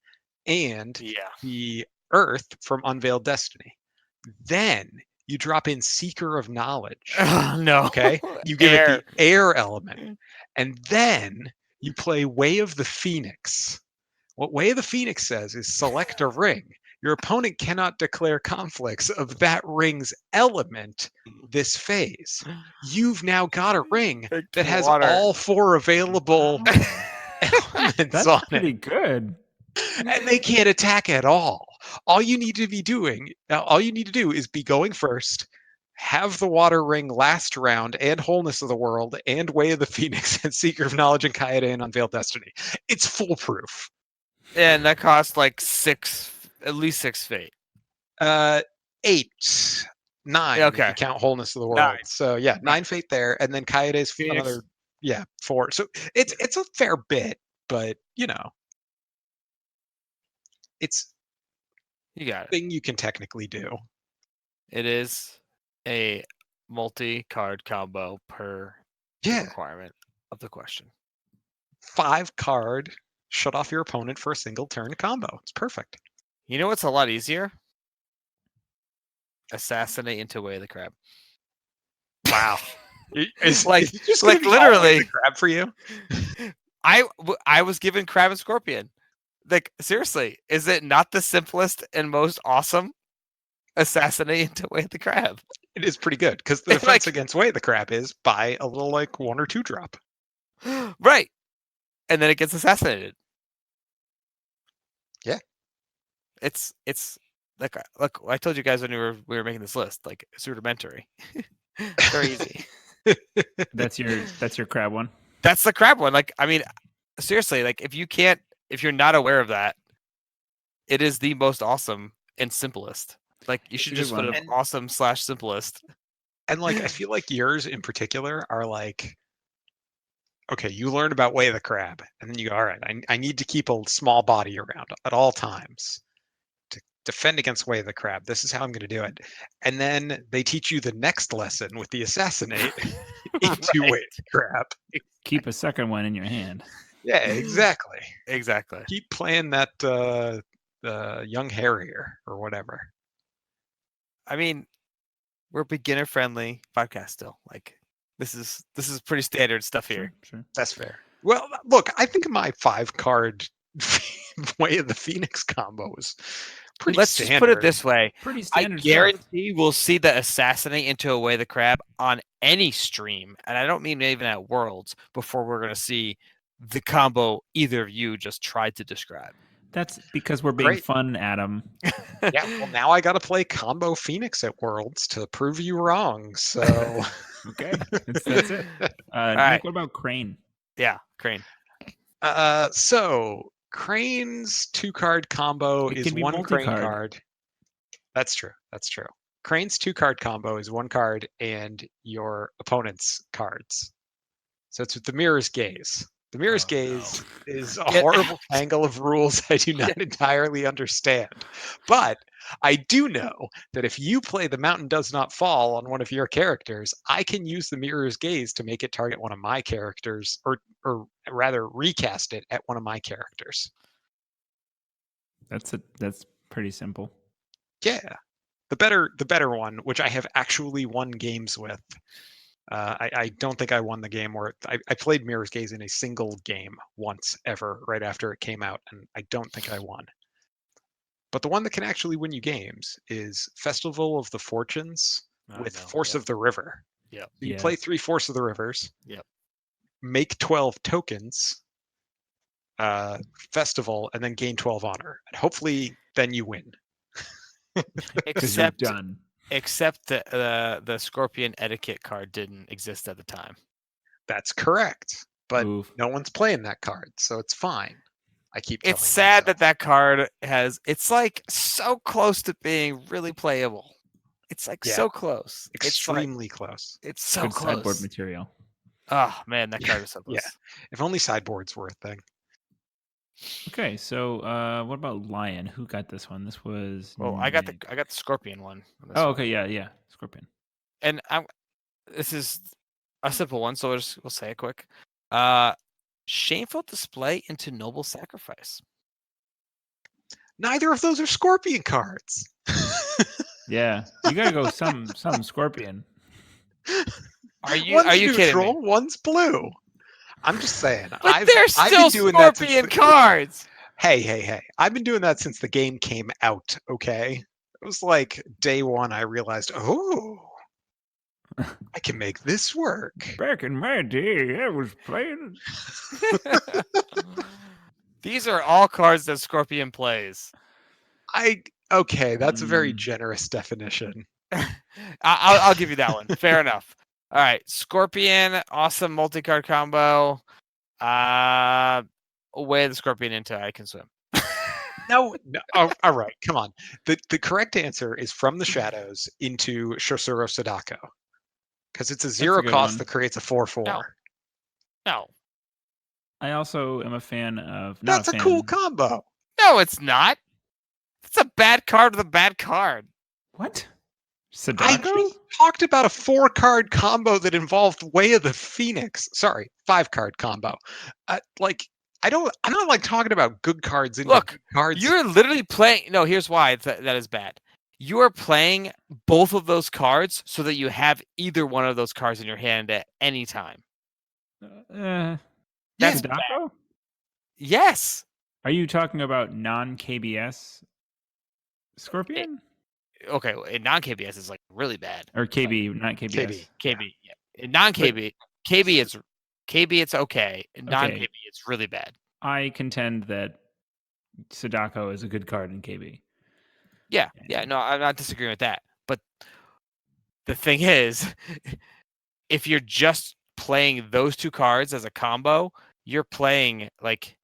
S3: and the Earth from Unveiled Destiny. Then you drop in Seeker of Knowledge.
S1: No.
S3: Okay. You give it the air element. And then you play Way of the Phoenix. What Way of the Phoenix says is select a ring. Your opponent cannot declare conflicts of that ring's element this phase. You've now got a ring that has all 4 available elements
S2: That's
S3: on
S2: pretty
S3: it.
S2: good.
S3: And they can't attack at all. All you need to do is be going first, have the water ring last round, and Wholeness of the World, and Way of the Phoenix, and Seeker of Knowledge, and Kaede, and Unveiled Destiny. It's foolproof.
S1: And that costs like at least 6 fate.
S3: 8, 9.
S1: Okay.
S3: If you count Wholeness of the World.
S1: 9.
S3: So yeah, 9 fate there, and then Kaede's another 4. So it's a fair bit, but it's
S1: you got it.
S3: Thing you can technically do.
S1: It is a multi-card combo per
S3: Yeah,
S1: requirement of the question.
S3: 5-card shut off your opponent for a single turn combo. It's perfect.
S1: You know what's a lot easier? Assassinate into Way of the Crab.
S3: Wow. Is
S1: Like-
S3: it just
S1: like
S3: gonna be all Way of
S1: literally-
S3: the Crab for you?
S1: I was given Crab and Scorpion. Like, seriously, is it not the simplest and most awesome? Assassinate into Way of the Crab.
S3: It is pretty good because the
S1: Like-
S3: defense against Way of the Crab is buy a little like 1 or 2 drop.
S1: Right. And then it gets assassinated.
S3: Yeah.
S1: It's like, look, I told you guys when we were making this list, like, it's rudimentary. Very easy.
S2: That's your crab one.
S1: That's the crab one. Like, I mean, seriously, like, if you're not aware of that, it is the most awesome and simplest. Like, you should
S2: It's a
S1: just
S2: good
S1: put
S2: one.
S1: an awesome / simplest.
S3: And like I feel like yours in particular are like, okay, you learn about Way of the Crab, and then you go, all right, I need to keep a small body around at all times to defend against Way of the Crab. This is how I'm going to do it. And then they teach you the next lesson with the assassinate into
S1: Right.
S3: Way of the Crab.
S2: Keep a second one in your hand.
S3: Yeah, exactly.
S1: Exactly.
S3: Keep playing that young Harrier or whatever.
S1: I mean, we're beginner friendly podcast still. Like, this is pretty standard stuff here.
S2: Sure.
S3: That's fair. Well, look, I think my 5-card Way of the Phoenix combo is pretty
S1: Let's
S3: standard.
S1: just put it this way.
S2: Pretty
S1: I
S2: standard stuff.
S1: guarantee we'll see the assassinate into a Way of the Crab on any stream, and I don't mean even at Worlds, before we're going to see the combo either of you just tried to describe.
S2: That's because we're being
S3: Great.
S2: fun, Adam.
S3: Yeah, well, now I got to play combo Phoenix at Worlds to prove you wrong. So,
S2: Okay, that's it. Nick,
S1: right.
S2: what about Crane?
S1: Yeah, Crane.
S3: so Crane's 2-card combo
S2: It
S3: is
S2: can be
S3: 1 Crane
S2: multi-card.
S3: card. That's true. That's true. Crane's 2-card combo is 1 card and your opponent's cards. So it's with the Mirror's Gaze. The Mirror's
S2: Oh,
S3: Gaze is a
S1: Get
S3: horrible tangle of rules I do not entirely understand. But I do know that if you play The Mountain Does Not Fall on one of your characters, I can use the Mirror's Gaze to make it target one of my characters, or rather recast it at one of my characters.
S2: That's pretty simple.
S3: Yeah. The better one, which I have actually won games with. I don't think I won the game where I played Mirror's Gaze in a single game once ever right after it came out, and I don't think I won. But the one that can actually win you games is Festival of the Fortunes with Force of the River.
S1: Yep.
S3: You play
S2: Yes.
S3: 3 Force of the Rivers.
S1: Yep.
S3: Make 12 tokens, Festival, and then gain 12 honor. And hopefully then you win.
S2: Because you're
S1: Except
S2: done.
S1: except the Scorpion etiquette card didn't exist at the time.
S3: That's correct. But
S2: Oof.
S3: no one's playing that card, so it's fine. I keep
S1: It's
S3: telling
S1: sad
S3: myself.
S1: that card it's like so close to being really playable. It's like
S3: Yeah.
S1: so close.
S3: Extremely close.
S1: It's so
S2: Good sideboard
S1: close.
S2: material.
S1: Oh man, that card is so close.
S3: Yeah. If only sideboards were a thing.
S2: Okay, so what about Lion? Who got this one? This was.
S1: Well, I got
S2: Nick.
S1: the Scorpion one. on this
S2: Oh,
S1: one.
S2: okay, yeah, Scorpion.
S1: And this is a simple one, so we'll say it quick. Shameful display into noble sacrifice.
S3: Neither of those are Scorpion cards.
S2: Yeah, you gotta go some Scorpion.
S1: Are you
S3: One's
S1: kidding
S3: neutral,
S1: me?
S3: One's blue. I'm just saying.
S1: But they're
S3: I've
S1: still
S3: been doing that since
S1: Scorpion
S3: the-
S1: cards.
S3: Hey. I've been doing that since the game came out, okay? It was like day one I realized, oh, I can make this work.
S2: Back in my day, I was playing.
S1: These are all cards that Scorpion plays.
S3: Okay, that's a very
S2: Mm.
S3: generous definition.
S1: I'll give you that one. Fair enough. All right, Scorpion, awesome multi-card combo. Way the Scorpion into I can swim.
S3: No, oh, all right, come on. The correct answer is From the Shadows into Shosuro Sadako. Because it's a 0
S2: good
S3: cost
S2: one.
S3: that creates a 4/4.
S1: No. No,
S2: I also am a fan of. Not
S3: That's a
S2: fan.
S3: cool combo.
S1: no, it's not. It's a bad card with a bad card.
S2: What? Sadako?
S3: just talked about a 4-card combo that involved Way of the Phoenix. Sorry, 5-card combo. I'm not like talking about good cards into
S4: Look,
S3: good cards.
S4: You're literally playing. No, here's why that is bad. You are playing both of those cards so that you have either one of those cards in your hand at any time. That's bad.
S2: Sadako?
S4: Yes.
S2: Are you talking about non-KBS Scorpion?
S4: Okay, non-KBS is like really bad.
S2: Or KB, not KBS.
S4: KB, yeah. Non-KB, KB, it's okay. Non-KB, it's really bad.
S2: I contend that Sadako is a good card in KB.
S4: Yeah. No, I'm not disagreeing with that. But the thing is, if you're just playing those two cards as a combo, you're playing like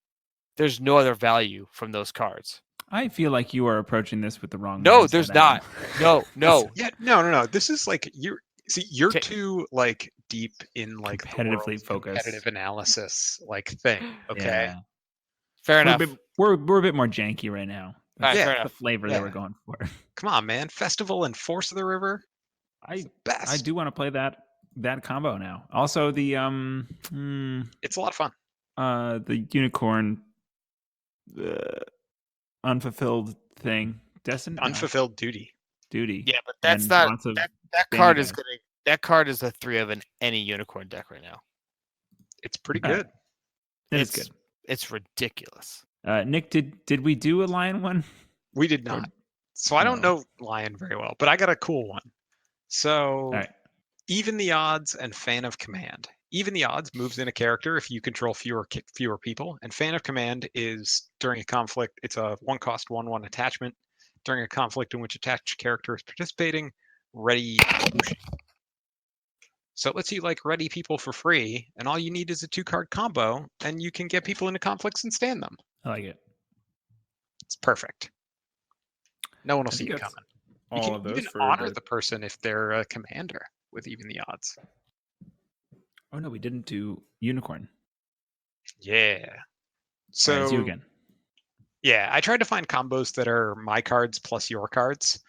S4: there's no other value from those cards.
S2: I feel like you are approaching this with the wrong.
S4: No,
S2: mindset,
S4: there's
S2: Adam.
S4: not. No.
S3: Yeah, no. This is like you're
S4: Okay.
S3: too like deep in like the
S2: Competitively
S3: world's
S2: focused.
S3: competitive analysis like thing. Okay.
S2: Yeah.
S4: Fair
S2: We're a,
S4: enough.
S2: bit, we're a bit more janky right now.
S4: All right,
S2: That's
S4: fair
S2: the
S4: enough.
S2: flavor
S3: Yeah.
S2: that we're going for.
S3: Come on, man. Festival and Force of the River.
S2: I
S3: Best.
S2: do want to play that combo now. Also the
S3: It's a lot of fun.
S2: the unicorn unfulfilled thing. Destined
S3: Unfulfilled duty.
S2: duty.
S4: Yeah, but that's
S2: and
S4: not
S2: lots of
S4: that
S2: Danny
S4: card is
S2: guys.
S4: gonna that card is the 3 of any unicorn deck right now.
S3: It's pretty
S2: All right.
S3: good.
S2: Then it's
S4: It's-
S2: good.
S4: It's ridiculous.
S2: Nick, did we do a lion one?
S3: We did
S2: Or-
S3: not. So I don't
S2: no.
S3: know Lion very well, but I got a cool one. So
S2: All right.
S3: Even the Odds and Fan of Command. Even the Odds moves in a character if you control fewer people, and Fan of Command is during a conflict. It's a 1-cost 1/1 attachment. During a conflict in which attached character is participating, ready. So it lets you like ready people for free, and all you need is a 2-card combo, and you can get people into conflicts and stand them.
S2: I like it.
S3: It's perfect. No one will
S2: I
S3: see
S2: think
S3: you
S2: that's
S3: coming. You
S2: All
S3: can
S2: of those
S3: even
S2: for
S3: honor
S2: the...
S3: the person if they're a commander with Even the Odds.
S2: Oh no, we didn't do unicorn.
S3: Yeah.
S2: All right,
S3: So
S2: it's you again.
S3: yeah, I tried to find combos that are my cards plus your cards.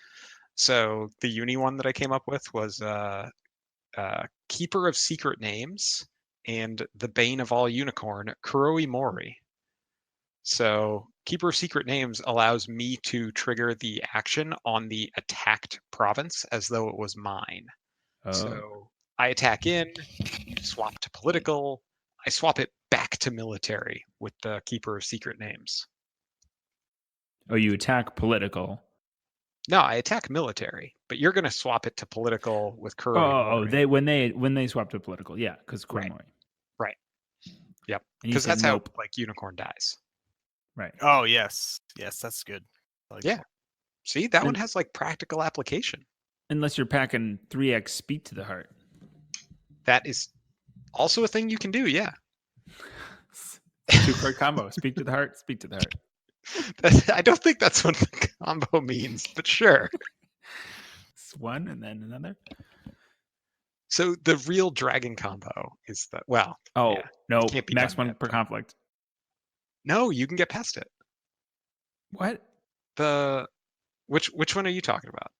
S3: So the uni one that I came up with was Keeper of Secret Names and the Bane of All Unicorn, Kuroi Mori. So Keeper of Secret Names allows me to trigger the action on the attacked province as though it was mine.
S2: Oh.
S3: So I attack in, swap to political, I swap it back to military with the Keeper of Secret Names.
S2: Oh, you attack political.
S3: No, I attack military, but you're going to swap it to political with Kuroi
S2: Oh,
S3: Mori.
S2: when they swap to political, yeah, because
S3: Right.
S2: Kuromori.
S3: Yep.
S2: And you
S3: Because
S2: said
S3: that's
S2: nope.
S3: how like Unicorn dies.
S2: Right.
S1: Oh yes, that's good. I like
S3: Yeah.
S1: that.
S3: See, that one
S2: And-
S3: has like practical application.
S2: Unless you're packing 3x speed to the heart.
S3: That is also a thing you can do. Yeah.
S2: 2-card combo. Speak to the heart. Speak to the heart.
S3: I don't think that's what the combo means, but sure.
S2: It's one and then another.
S3: So the real dragon combo is the
S2: Oh
S3: yeah,
S2: no,
S3: can't be
S2: max
S3: done
S2: 1
S3: yet,
S2: per
S3: but-
S2: conflict.
S3: no, you can get past it.
S2: What?
S3: The which one are you talking about?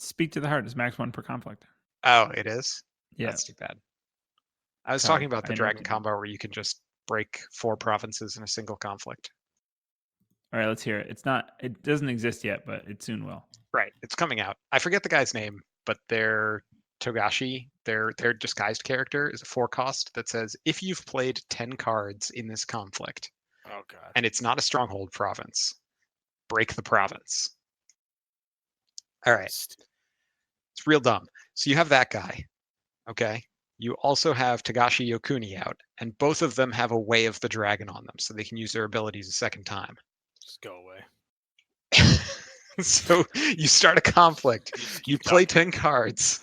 S2: Speak to the heart is max 1 per conflict.
S3: Oh, it is.
S2: Yeah.
S3: That's too bad. I was
S2: Sorry,
S3: talking about the
S2: I
S3: dragon
S2: interrupted.
S3: combo where you can just break 4 provinces in a single conflict.
S2: All right, let's hear it. It doesn't exist yet, but it soon will.
S3: Right, it's coming out. I forget the guy's name, but their Togashi, their disguised character is a 4-cost that says if you've played 10 cards in this conflict
S1: Oh god.
S3: and it's not a stronghold province, break the province. All right. It's real dumb. So you have that guy. Okay. You also have Togashi Yokuni out, and both of them have a Way of the Dragon on them, so they can use their abilities a second time.
S1: Just go away.
S3: So you start a conflict.
S1: Just
S3: You
S1: keep
S3: play
S1: talking.
S3: 10 cards,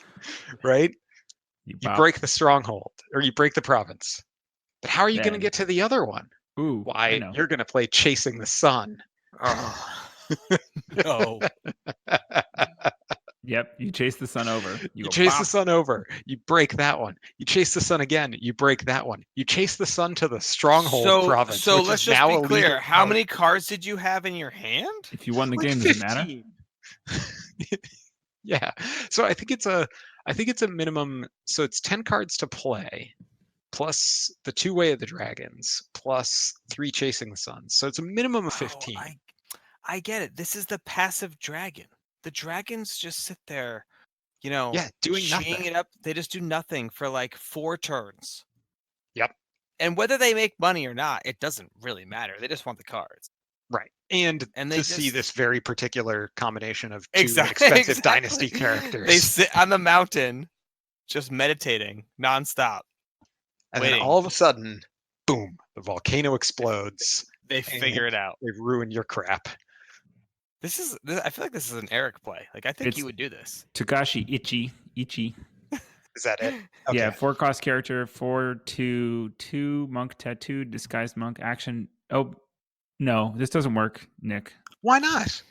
S3: right? You
S2: bop.
S3: break the stronghold, or you break the province. But how are you going to
S2: Then-
S3: get to the other one?
S2: Ooh, I
S3: Why,
S2: know.
S3: you're going to play Chasing the Sun.
S1: Oh. No.
S2: Yep, you chase the sun over.
S3: You
S2: go
S3: chase
S2: bop.
S3: the sun over. You break that one. You chase the sun again. You break that one. You chase the sun to the stronghold province.
S1: So
S3: which
S1: let's
S3: is
S1: just
S3: now
S1: be
S3: a leader
S1: clear. How
S3: out.
S1: many cards did you have in your hand?
S2: If you won the
S3: Like
S2: game, does it matter?
S3: 15. Yeah. So I think it's a minimum. So it's 10 cards to play, plus the 2 Way of the Dragons, plus 3 Chasing the Suns. So it's a minimum of 15.
S1: Oh, I get it. This is the passive dragon. The dragons just sit there,
S3: Yeah, doing
S1: cheating
S3: nothing.
S1: it up. They just do nothing for like 4 turns.
S3: Yep.
S1: And whether they make money or not, it doesn't really matter. They just want the cards.
S3: Right. And
S1: they
S3: to see
S1: just-
S3: this very particular combination of 2
S1: Exactly.
S3: expensive Dynasty characters.
S1: They sit on the mountain, just meditating nonstop.
S3: And then
S1: waiting.
S3: all of a sudden, boom, the volcano explodes.
S1: They figure it out.
S3: They ruin your crap.
S1: I feel like this is an Eric play. Like I think
S2: It's-
S1: he would do this.
S2: Takashi Ichi.
S3: Is that it?
S2: Yeah,
S3: Okay.
S2: 4-cost character, 4/2 monk tattoo, disguised monk action. Oh, no, this doesn't work, Nick.
S3: Why not?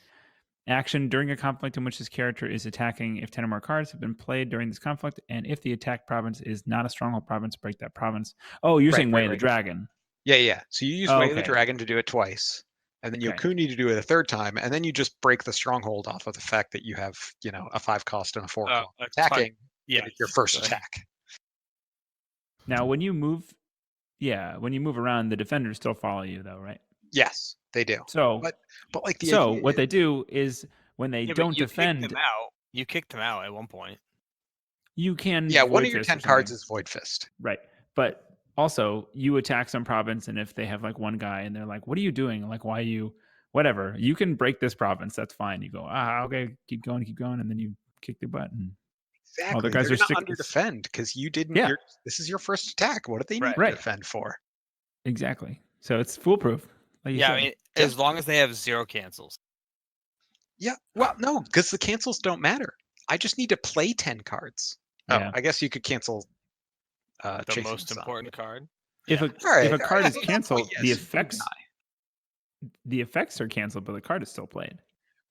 S2: Action during a conflict in which this character is attacking. If 10 or more cards have been played during this conflict, and if the attack province is not a stronghold province, break that province. Oh, you're
S3: Right,
S2: saying Way
S3: right,
S2: of the
S3: right.
S2: Dragon.
S3: Yeah. So you use
S2: Oh,
S3: Way of the
S2: okay.
S3: Dragon to do it twice, and then
S2: Okay.
S3: Yokuni to do it a third time, and then you just break the stronghold off of the fact that you have, a 5-cost and a 4-cost attacking.
S1: Yeah,
S3: and it's your first
S1: go ahead.
S3: attack.
S2: Now, when you move around, the defenders still follow you, though, right?
S3: Yes, they do.
S2: So,
S3: But like the
S2: so
S3: idea
S2: what
S3: is-
S2: they do is when they
S1: Yeah, but
S2: don't
S1: you
S2: defend,
S1: kicked them out. You kicked them out at one point.
S2: you can
S3: yeah, one
S2: Void
S3: of your
S2: Fist or
S3: 10 cards
S2: something.
S3: is Void Fist.
S2: Right. But also, you attack some province, and if they have like one guy and they're like, what are you doing? Like, why are you, whatever, you can break this province. That's fine. You go, okay, keep going. And then you kick the button.
S3: Exactly.
S2: guys
S3: They're
S2: are
S3: gonna under defend because you didn't.
S2: Yeah.
S3: This is your first attack. What do they need
S1: Right.
S3: to
S2: Right.
S3: defend for?
S2: Exactly. So it's foolproof. Like you
S1: Yeah,
S2: said.
S1: I mean, as long as they have 0 cancels.
S3: Yeah. Well, no, because the cancels don't matter. I just need to play 10 cards.
S2: Yeah.
S3: Oh, I guess you could cancel.
S1: The
S3: Chasing
S1: most
S3: Sun.
S1: important card.
S2: if a
S3: Alright,
S2: if a card is
S3: alright,
S2: canceled,
S3: yes,
S2: the
S3: you can
S2: effects are canceled, but the card is still played.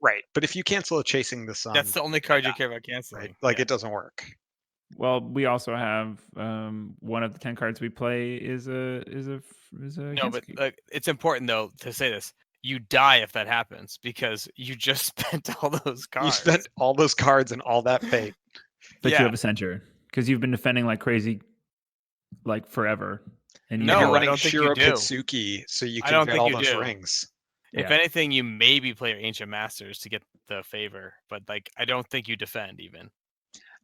S3: Right, but if you cancel a Chasing the Sun,
S1: That's the only card you
S3: yeah,
S1: care about canceling.
S3: right, like
S1: Yeah.
S3: it doesn't work.
S2: Well, we also have one of the 10 cards we play is a
S1: No,
S2: cancel
S1: but
S2: key.
S1: like, it's important though to say this. You die if that happens because you just spent all those cards.
S3: You spent all those cards and all that fate.
S2: But
S1: yeah.
S2: you have a center because you've been defending like crazy, like forever. And
S1: No,
S3: And you're
S1: I
S3: running
S1: don't think you
S3: Shiro
S1: do.
S3: Kitsuki, so you
S1: I
S3: can
S1: don't
S3: get
S1: think
S3: all
S1: you
S3: those
S1: do.
S3: rings.
S1: If
S2: Yeah.
S1: anything, you maybe play your Ancient Masters to get the favor, but like I don't think you defend even.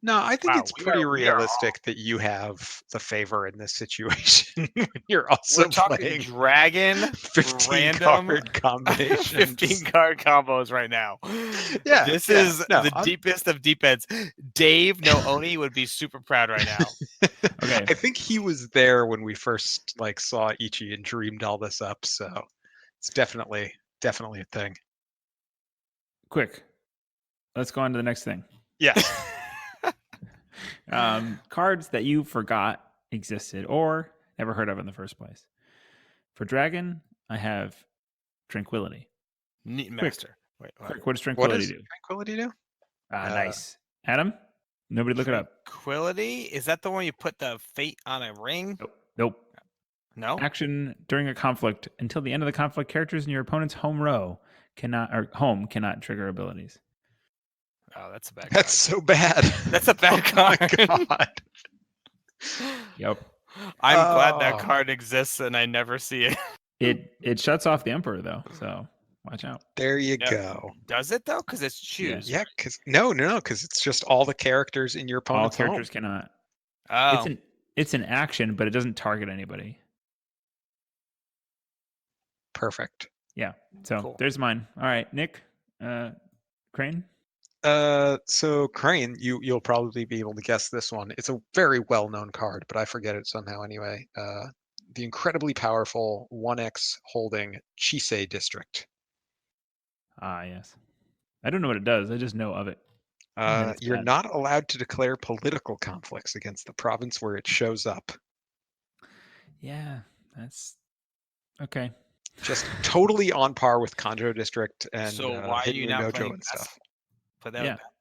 S3: No, I think
S1: Wow,
S3: it's
S1: we
S3: pretty
S1: are
S3: realistic that you have the favor in this situation when you're also
S1: We're talking
S3: playing
S1: dragon
S3: 15
S1: random
S3: card combinations.
S1: 15 card combos right now.
S3: Yeah,
S1: This
S3: yeah,
S1: is
S3: no,
S1: the
S3: I'm-
S1: deepest of deep ends. Dave No Oni would be super proud right now.
S2: Okay.
S3: I think he was there when we first saw Ichi and dreamed all this up, so it's definitely a thing.
S2: Quick, let's go on to the next thing.
S3: Yes.
S2: Cards that you forgot existed or never heard of in the first place. For Dragon, I have Tranquility.
S1: Neat master. Wait, what?
S2: Quick, what does
S3: What
S2: Tranquility
S3: does
S2: do?
S3: Tranquility do?
S2: Nice. Adam? Nobody look it up.
S1: Tranquility? Is that the one you put the fate on a ring?
S2: Nope.
S1: No.
S2: Action during a conflict. Until the end of the conflict, characters in your opponent's home row cannot trigger abilities.
S1: Oh, that's a bad.
S3: That's
S1: card.
S3: so bad.
S1: That's a bad
S3: Oh my
S1: card.
S3: God.
S2: Yep.
S1: I'm glad that
S3: Oh.
S1: card exists and I never see it.
S2: It shuts off the Emperor though, so watch out.
S3: There you
S1: Yep.
S3: go.
S1: Does it though? Because it's choose.
S3: Yeah, because no, because it's just all the characters in your
S2: All
S3: opponent's
S2: characters
S3: home.
S2: cannot.
S1: Oh,
S2: It's an action, but it doesn't target anybody.
S3: Perfect.
S2: So
S1: Cool.
S2: there's mine. All right, Nick, Crane.
S3: So Crane, you'll probably be able to guess this one. It's a very well-known card, but I forget it somehow anyway. The incredibly powerful 1x holding Chisei District.
S2: Ah, yes. I don't know what it does. I just know of it. then it's
S3: You're
S2: bad.
S3: not allowed to declare political conflicts against the province where it shows up.
S2: Yeah, that's okay.
S3: Just totally on par with Kanjo District and
S1: so why are you
S3: Hidden
S1: not
S3: Nojo
S1: playing
S3: and
S1: passive?
S3: stuff.
S1: Put that
S2: Yeah.
S1: with that.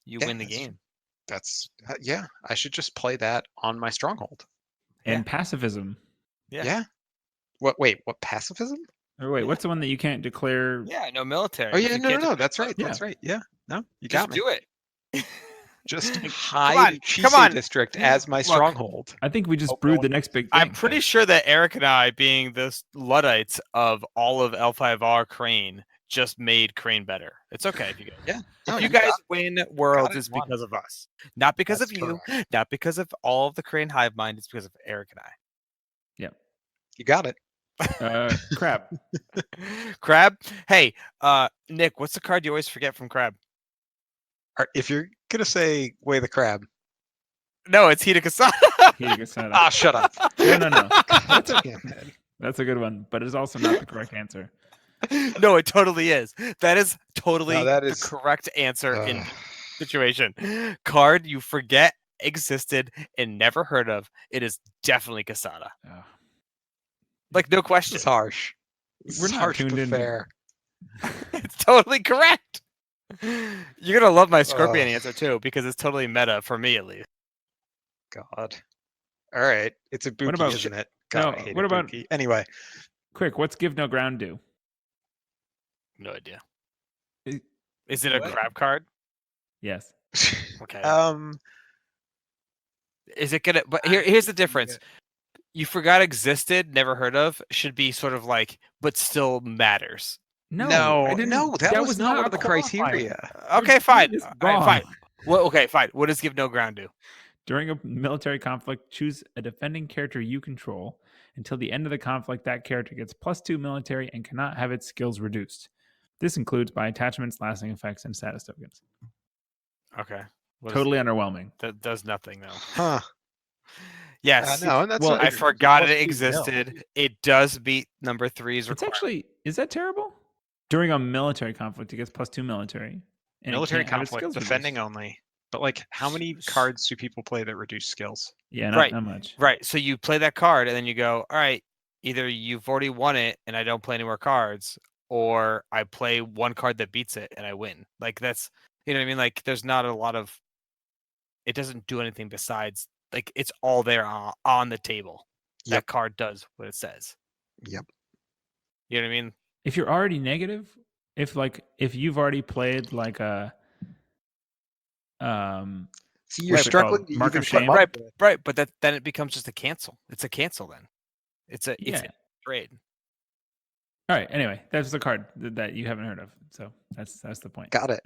S1: You
S3: Yeah,
S1: win the
S3: that's-
S1: game.
S3: That's yeah. I should just play that on my stronghold.
S2: And pacifism.
S1: Yeah.
S3: Yeah. What? Wait. What? Pacifism?
S2: Or wait,
S1: Yeah.
S2: what's the one that you can't declare?
S1: Yeah, no military.
S3: Oh
S1: If
S3: yeah.
S1: you
S3: No.
S1: can't
S3: No.
S1: defend
S3: That's right.
S1: military-
S3: That's right. Yeah. No, you
S4: Just
S3: got me.
S4: do it.
S3: Just
S1: on,
S3: hide
S1: come
S3: Chisei
S1: on.
S3: District as my
S1: Look,
S3: stronghold.
S2: I think we just
S1: Hope no
S2: brewed
S1: one
S2: the next big thing.
S1: I'm pretty sure that Eric and I, being the Luddites of all of L5R Crane, just made Crane better. It's okay if you guys.
S3: Yeah.
S1: If
S3: No,
S1: you
S3: got
S1: guys
S3: it.
S1: win Worlds,
S3: it
S1: it's
S3: won.
S1: because of us, not because
S3: That's
S1: of you,
S3: correct.
S1: not because of all of the Crane hive mind. It's because of Eric and
S3: You got it.
S2: Crab.
S1: I. Crab. Hey, Nick, what's the card you always forget from Crab?
S3: If you're gonna say Way the Crab,
S1: No, it's Hida Kasada.
S2: Hidegasada.
S3: shut up.
S2: No.
S3: That's okay.
S2: That's a good one, but it's also not the correct answer.
S1: No, it totally is. That is totally
S3: that
S1: the
S3: is-
S1: correct answer in this situation. Card you forget existed and never heard of. It is definitely Kasada.
S2: Oh.
S1: Like, no question.
S3: It's harsh. This
S2: We're
S3: is
S2: not
S3: harsh
S2: tuned
S3: but
S2: in.
S3: fair.
S1: It's totally correct. You're gonna love my Scorpion
S3: Ugh.
S1: answer too, because it's totally meta for me at least.
S3: God. All right. It's a Buki,
S2: about-
S3: isn't it?
S2: No,
S3: God, I hate
S2: what
S3: a
S2: about-
S3: Buki. Anyway,
S2: Quick, what's Give No Ground do?
S1: No idea.
S2: It-
S1: Is it a
S3: What?
S1: crab card?
S2: Yes.
S1: Okay. Is it gonna? But here's the difference. You forgot existed, never heard of, should be sort of like, but still matters.
S2: No, I didn't.
S3: that was not one
S2: a
S3: of the
S2: qualifier.
S3: criteria.
S1: Okay,
S2: You're
S1: fine.
S2: doing this
S1: All right,
S2: wrong.
S1: fine. Well, okay, fine. What does Give No Ground do?
S2: During a military conflict, choose a defending character you control. Until the end of the conflict, that character gets +2 military and cannot have its skills reduced. This includes by attachments, lasting effects, and status tokens.
S1: Okay.
S2: Totally underwhelming.
S1: That does nothing though.
S3: Huh.
S1: Yes.
S3: No, and that's
S2: well,
S3: what
S1: I
S3: it's
S1: forgot it
S3: supposed to be,
S1: existed. It does beat number 3's
S2: It's
S1: requirement.
S2: actually, is that terrible? During a military conflict, it gets +2 military. and it
S3: military
S2: can't have its
S3: conflict,
S2: skills
S3: defending
S2: reduced.
S3: only. But like, how many cards do people play that reduce skills?
S2: Yeah,
S1: Right.
S2: not much.
S1: Right. So you play that card and then you go, all right, either you've already won it and I don't play any more cards, or I play one card that beats it and I win. Like that's, you know what I mean? Like there's not a lot of, it doesn't do anything besides, like it's all there on the table.
S3: Yep.
S1: That card does what it says.
S3: Yep.
S1: You know what I mean?
S2: If you're already negative, if you've already played like a
S3: See, you're
S2: What's it called?
S3: struggling to
S2: Mark
S3: even
S2: of shame?
S3: come up with-
S1: Right. But then it becomes just a cancel. It's a cancel then. It's a
S2: yeah.
S1: trade.
S2: All right. Anyway, that's the card that you haven't heard of. So that's the point.
S3: Got it.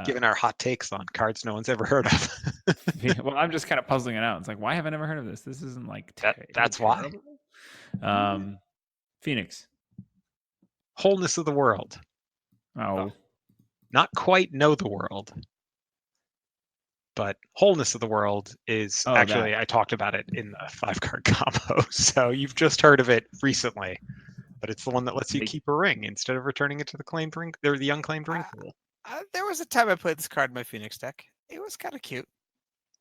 S3: Given our hot takes on cards no one's ever heard of.
S2: Well, I'm just kind of puzzling it out. It's like, why have I never heard of this? This isn't like
S3: That's why.
S2: Phoenix.
S3: Wholeness of the world.
S2: Oh,
S3: Not quite know the world. But wholeness of the world is
S2: Oh,
S3: actually,
S2: that.
S3: I talked about it in the 5-card combo. So you've just heard of it recently. But it's the one that lets you
S2: Big-
S3: keep a ring instead of returning it to the claimed ring. They're the unclaimed ring pool.
S1: There was a time I played this card in my Phoenix deck. It was kind of cute.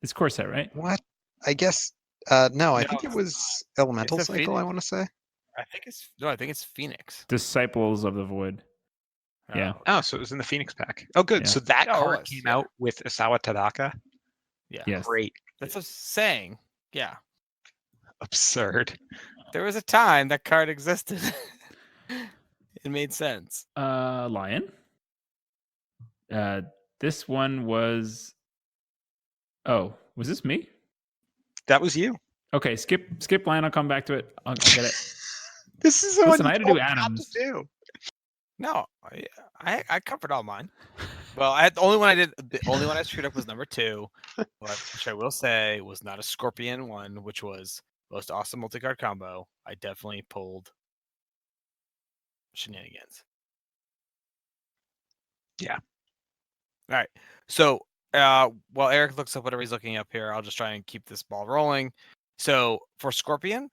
S2: it's Corset, right?
S3: What? I guess no, I
S1: No,
S3: think it
S1: it's
S3: was Elemental
S1: It's a
S3: Cycle, I
S1: Phoenix.
S3: want to say.
S1: I think it's Phoenix.
S2: Disciples of the Void. Yeah.
S3: Oh, so it was in the Phoenix pack. Oh, good.
S2: Yeah.
S3: So that
S1: Oh, it
S3: card
S1: was,
S3: came
S1: yeah.
S3: out with Isawa Tadaka.
S1: Yeah.
S2: Yes.
S3: Great.
S1: That's what I'm saying. Yeah.
S3: Absurd.
S1: There was a time that card existed. It made sense.
S2: Lion. This one was. Oh, was this me?
S3: That was you.
S2: Okay, skip Lion. I'll come back to it. I'll get it.
S3: This is the
S2: Listen,
S3: one
S2: I had to do Adams.
S3: do.
S1: No, I covered all mine. Well, the only one I screwed up was number 2, which I will say was not a Scorpion one, which was most awesome multi-card combo. I definitely pulled shenanigans.
S3: Yeah.
S1: All right. So while Eric looks up whatever he's looking up here, I'll just try and keep this ball rolling. So for Scorpion,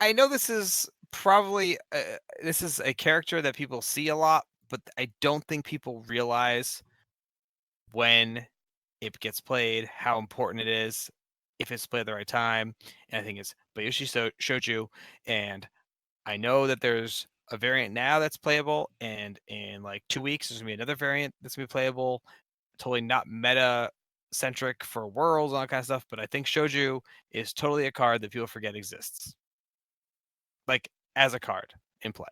S1: I know this is probably this is a character that people see a lot, but I don't think people realize when it gets played how important it is if it's played at the right time. And I think it's Bayushi Shoju, and I know that there's a variant now that's playable, and in like 2 weeks there's gonna be another variant that's gonna be playable. Totally not meta centric for worlds and all that kind of stuff, but I think Shoju is totally a card that people forget exists. Like as a card in play.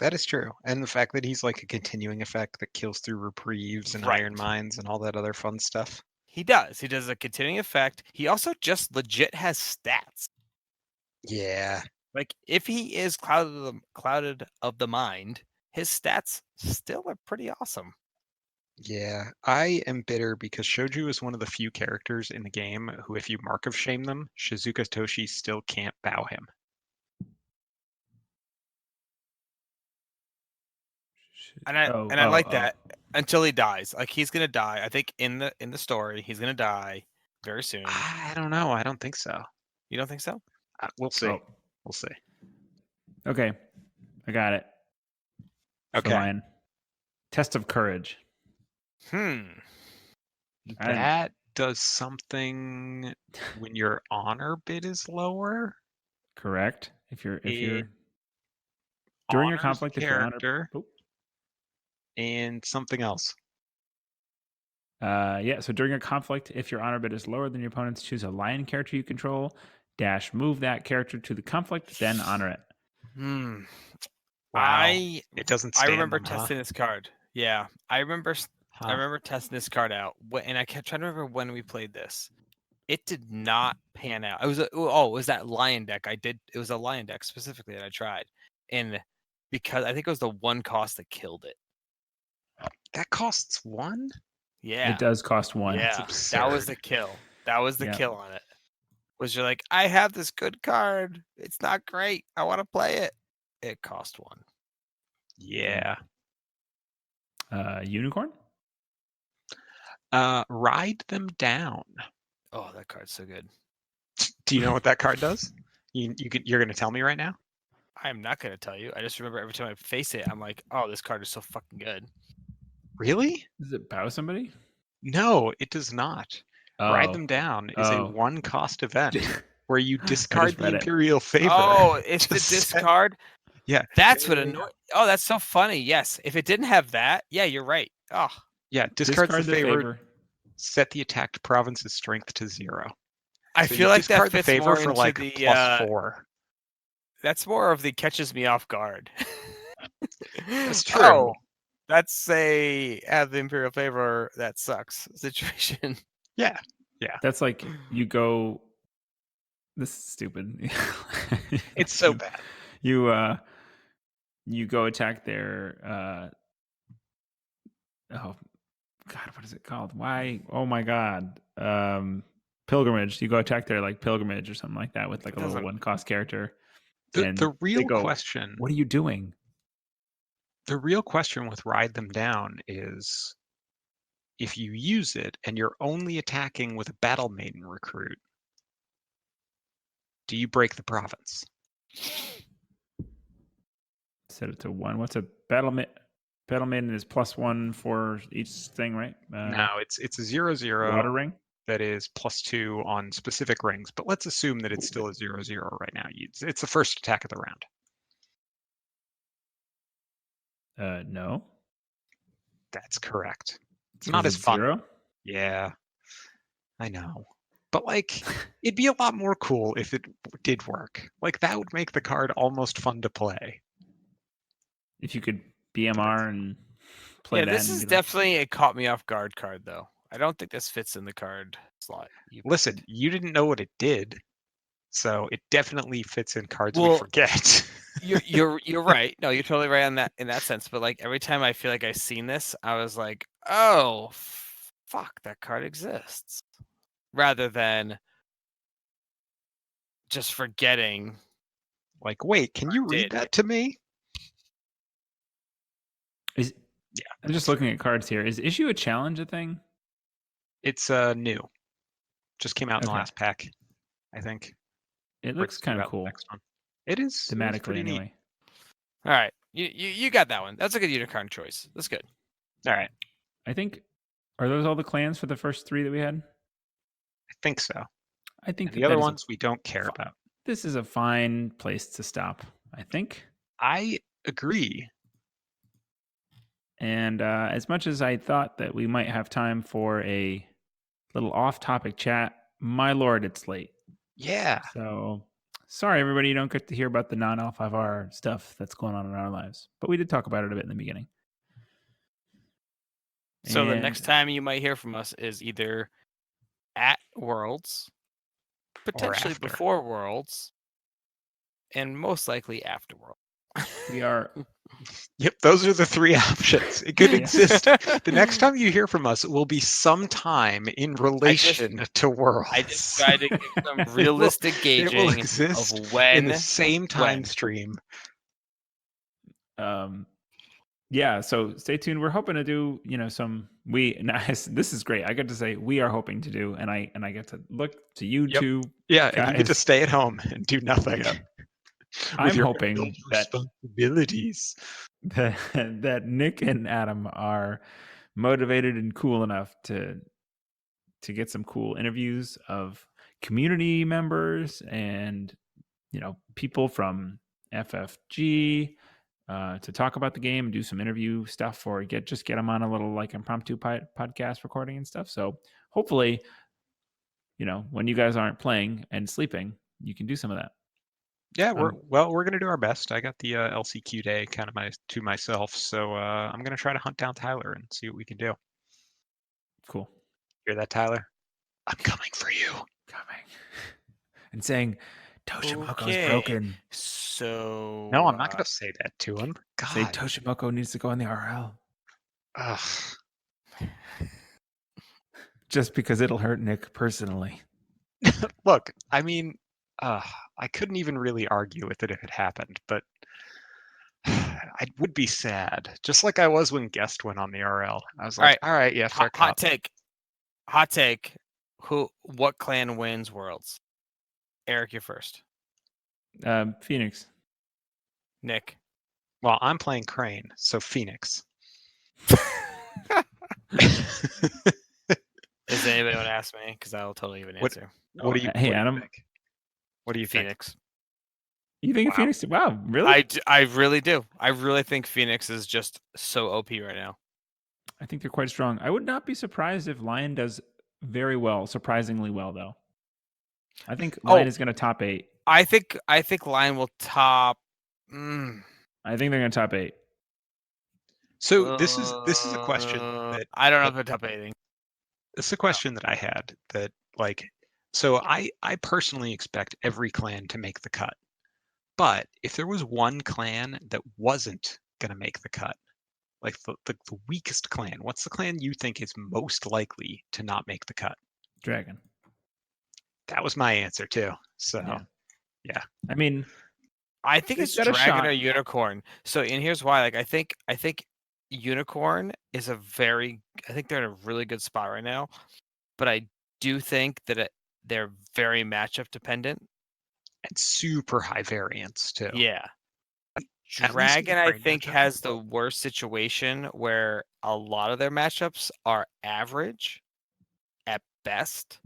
S3: That is true. And the fact that he's like a continuing effect that kills through reprieves and iron
S1: Right.
S3: mines and all that other fun stuff.
S1: He does. He does a continuing effect. He also just legit has stats.
S3: Yeah.
S1: Like if he is clouded of the mind, his stats still are pretty awesome.
S3: Yeah. I am bitter because Shoju is one of the few characters in the game who, if you mark of shame them, Shizuka Toshi still can't bow him.
S1: And I like that until he dies. Like he's gonna die. I think in the story he's gonna die very soon.
S3: I don't know. I don't think so.
S1: You don't think so?
S3: We'll see.
S2: Oh,
S3: We'll see.
S2: okay. I got it.
S3: Okay.
S2: Lion. Test of courage.
S3: That does something when your honor bid is lower.
S2: Correct. If you're
S3: It
S2: during your
S3: honors
S2: conflict, if your honor
S3: character and something else.
S2: yeah. So during a conflict, if your honor bid is lower than your opponent's, choose a lion character you control. Move that character to the conflict, then honor it.
S3: Wow. It doesn't stand
S1: I remember
S3: them, huh?
S1: testing this card. Yeah, I remember
S3: Huh.
S1: testing this card out, and I kept trying to remember when we played this. It did not pan out. It was it was that lion deck. It was a lion deck specifically that I tried, and because I think it was the one cost that killed it.
S3: That costs 1?
S1: Yeah,
S2: It does cost 1.
S1: yeah,
S3: That's
S1: that was
S3: absurd.
S1: the kill. That was the
S2: Yeah.
S1: kill on it. Was you're like, I have this good card. It's not great. I want to play it. It cost 1.
S3: Yeah.
S2: Unicorn.
S3: Ride them down.
S1: Oh, that card's so good.
S3: Do you know what that card does? You're gonna tell me right now?
S1: I'm not gonna tell you. I just remember every time I face it, I'm like, oh, this card is so fucking good.
S3: Really?
S2: Does it bow somebody?
S3: No, it does not. Ride them down is a
S2: Oh.
S3: 1-cost event where you discard the
S2: read it.
S3: Imperial favor.
S1: Oh, it's the
S3: to set-
S1: discard.
S3: Yeah.
S1: That's what annoys. Oh, that's so funny. Yes, if it didn't have that, yeah, you're right. Oh,
S3: Yeah, discard the
S2: the
S3: favor. Set the attacked province's strength to 0.
S1: I
S3: So
S1: feel
S3: you
S1: like that
S3: discard the
S1: fits
S3: favor
S1: more
S3: for
S1: into
S3: like
S1: the
S3: +4.
S1: That's more of the catches me off guard.
S3: That's true.
S1: Oh, that's a have the Imperial favor that sucks situation.
S3: Yeah.
S2: That's like you go. This is stupid.
S3: It's so bad.
S2: You go attack their oh god, what is it called? Why? Oh my god. Pilgrimage. You go attack their like pilgrimage or something like that with like a little 1-cost character. And
S3: The
S2: they
S3: real
S2: go,
S3: question.
S2: What are you doing?
S3: The real question with Ride Them Down is if you use it and you're only attacking with a Battle Maiden recruit, do you break the province?
S2: Set it to 1. What's a battle maiden is +1 for each thing, right?
S3: No, it's a 0/0
S2: water ring.
S3: that is +2 on specific rings, but let's assume that it's still a 0/0 right now. It's the first attack of the round.
S2: No.
S3: That's correct. It's not as fun.
S2: 0?
S3: Yeah, I know. But like, it'd be a lot more cool if it did work. Like that would make the card almost fun to play.
S2: If you could BMR and play
S1: Yeah,
S2: that.
S1: this
S2: and
S1: is
S2: be like,
S1: definitely a caught me off guard card, though. I don't think this fits in the card slot.
S3: Listen, you didn't know what it did, so it definitely fits in cards we
S1: Well,
S3: forget.
S1: You're right. No, you're totally right on that in that sense. But like every time I feel like I've seen this, I was like, oh fuck, that card exists. Rather than just forgetting.
S3: Like, wait, can you read that to me?
S2: I'm just looking at cards here. Is issue a challenge a thing?
S3: It's new. Just came out in the
S2: Okay.
S3: last pack, I think.
S2: It looks kind of cool.
S3: Next one. It is
S2: Thematically,
S3: pretty neat.
S2: anyway.
S1: All right, you got that one. That's a good unicorn choice. That's good.
S3: All right,
S2: I think. Are those all the clans for the first 3 that we had?
S3: I think so.
S2: I think
S3: And the other ones we don't care about.
S2: This is a fine place to stop, I think.
S3: I agree.
S2: And as much as I thought that we might have time for a little off-topic chat, my lord, it's late.
S3: Yeah.
S2: So Sorry, everybody, you don't get to hear about the non-L5R stuff that's going on in our lives, but we did talk about it a bit in the beginning.
S4: So the
S2: And-
S4: next time you might hear from us is either at Worlds, potentially
S3: after.
S4: before Worlds, and most likely after Worlds.
S2: we are
S3: Yep, those are the three options. It could
S2: Yeah.
S3: exist. The next time you hear from us will be sometime in relation to Worlds.
S4: I just tried to give some
S3: It will-
S4: realistic
S3: it will
S4: gauging
S3: exist
S4: of when.
S3: in the same time
S4: when.
S3: stream.
S2: yeah, so stay tuned. We're hoping to do, some this is great. I get to say we are hoping to do, and I get to look to you
S3: Yep.
S2: two.
S3: Yeah, and you get to
S2: Guys.
S3: stay at home and do nothing.
S2: Yep.
S3: With
S2: I'm
S3: your
S2: hoping
S3: adult
S2: that
S3: responsibilities.
S2: that Nick and Adam are motivated and cool enough to get some cool interviews of community members and people from FFG to talk about the game and do some interview stuff, or get them on a little like impromptu podcast recording and stuff. So hopefully, when you guys aren't playing and sleeping, you can do some of that.
S3: Yeah, we're gonna do our best. I got the LCQ day kind of to myself, so I'm gonna try to hunt down Tyler and see what we can do.
S2: Cool.
S3: Hear that, Tyler? I'm coming for you.
S2: Coming and saying Toshimoko's
S4: Okay.
S2: broken.
S4: So
S3: No, I'm not gonna say that to him. God.
S2: Say Toshimoko needs to go in the RL.
S3: Ugh.
S2: Just because it'll hurt Nick personally.
S3: Look, I mean, I couldn't even really argue with it if it happened, but I would be sad, just like I was when Guest went on the RL. I was like, all right, yeah, fair
S4: hot
S3: cop.
S4: take. What clan wins Worlds? Eric, you're first.
S2: Phoenix.
S4: Nick.
S3: Well, I'm playing Crane, so Phoenix.
S4: Does anybody want to ask me? Because I'll totally give an
S3: What-
S4: answer.
S3: What do you?
S2: Hey,
S3: what do you
S2: Adam.
S3: think? What do you think?
S4: Phoenix.
S2: You think of
S3: Wow.
S2: Phoenix? Wow, really?
S4: I really do. I really think Phoenix is just so OP right now.
S2: I think they're quite strong. I would not be surprised if Lion does very well, surprisingly well, though. I think Lion is going to top 8.
S4: I think Lion will top.
S2: I think they're going to top 8.
S3: So this is a question that
S4: I don't know if they're top 8.
S3: It's a question that I had that so I personally expect every clan to make the cut. But if there was one clan that wasn't going to make the cut, like the weakest clan, what's the clan you think is most likely to not make the cut?
S2: Dragon.
S3: That was my answer too. So yeah.
S2: I mean,
S4: I think
S2: They've
S4: it's
S2: got a
S4: Dragon
S2: shot.
S4: or Unicorn. So, and here's why. Like, I think Unicorn is I think they're in a really good spot right now. But I do think that they're very matchup dependent.
S3: And super high variance too.
S4: Yeah.
S3: At least in
S4: Dragon,
S3: the
S4: I
S3: brain
S4: think,
S3: matchup.
S4: has the worst situation where a lot of their matchups are average at best.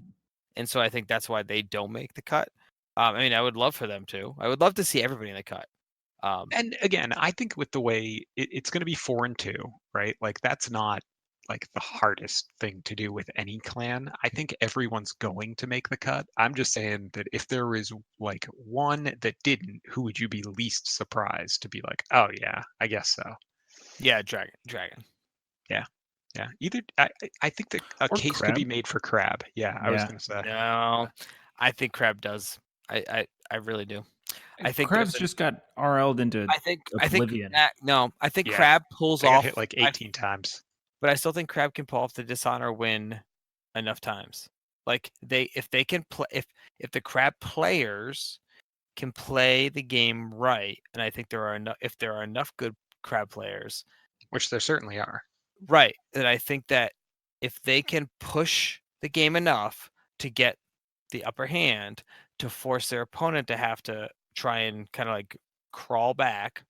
S4: And so I think that's why they don't make the cut. I mean, I would love for them to. I would love to see everybody in the cut.
S3: And again, I think with the way it's going to be 4-2, right? Like that's not like the hardest thing to do with any clan. I think everyone's going to make the cut. I'm just saying that if there is like one that didn't, who would you be least surprised to be like, oh yeah, I guess so.
S4: Yeah, Dragon.
S3: Yeah. Either I think that a
S2: Or
S3: case could be
S2: Crab.
S3: made for Crab. Yeah, I was
S2: Yeah.
S3: gonna say.
S4: No, I think Crab does. I really do. I think
S2: Crab's
S4: there's a-
S2: just got RL'd into
S4: I think
S2: oblivion.
S4: I think
S3: Yeah.
S4: Crab pulls
S3: I got
S4: off
S3: hit like 18 times.
S4: but I still think Crab can pull off the Dishonor win enough times. Like if they can play if the Crab players can play the game right, and I think there are enough good Crab players,
S3: Which there certainly are.
S4: right, that I think that if they can push the game enough to get the upper hand to force their opponent to have to try and kind of like crawl back,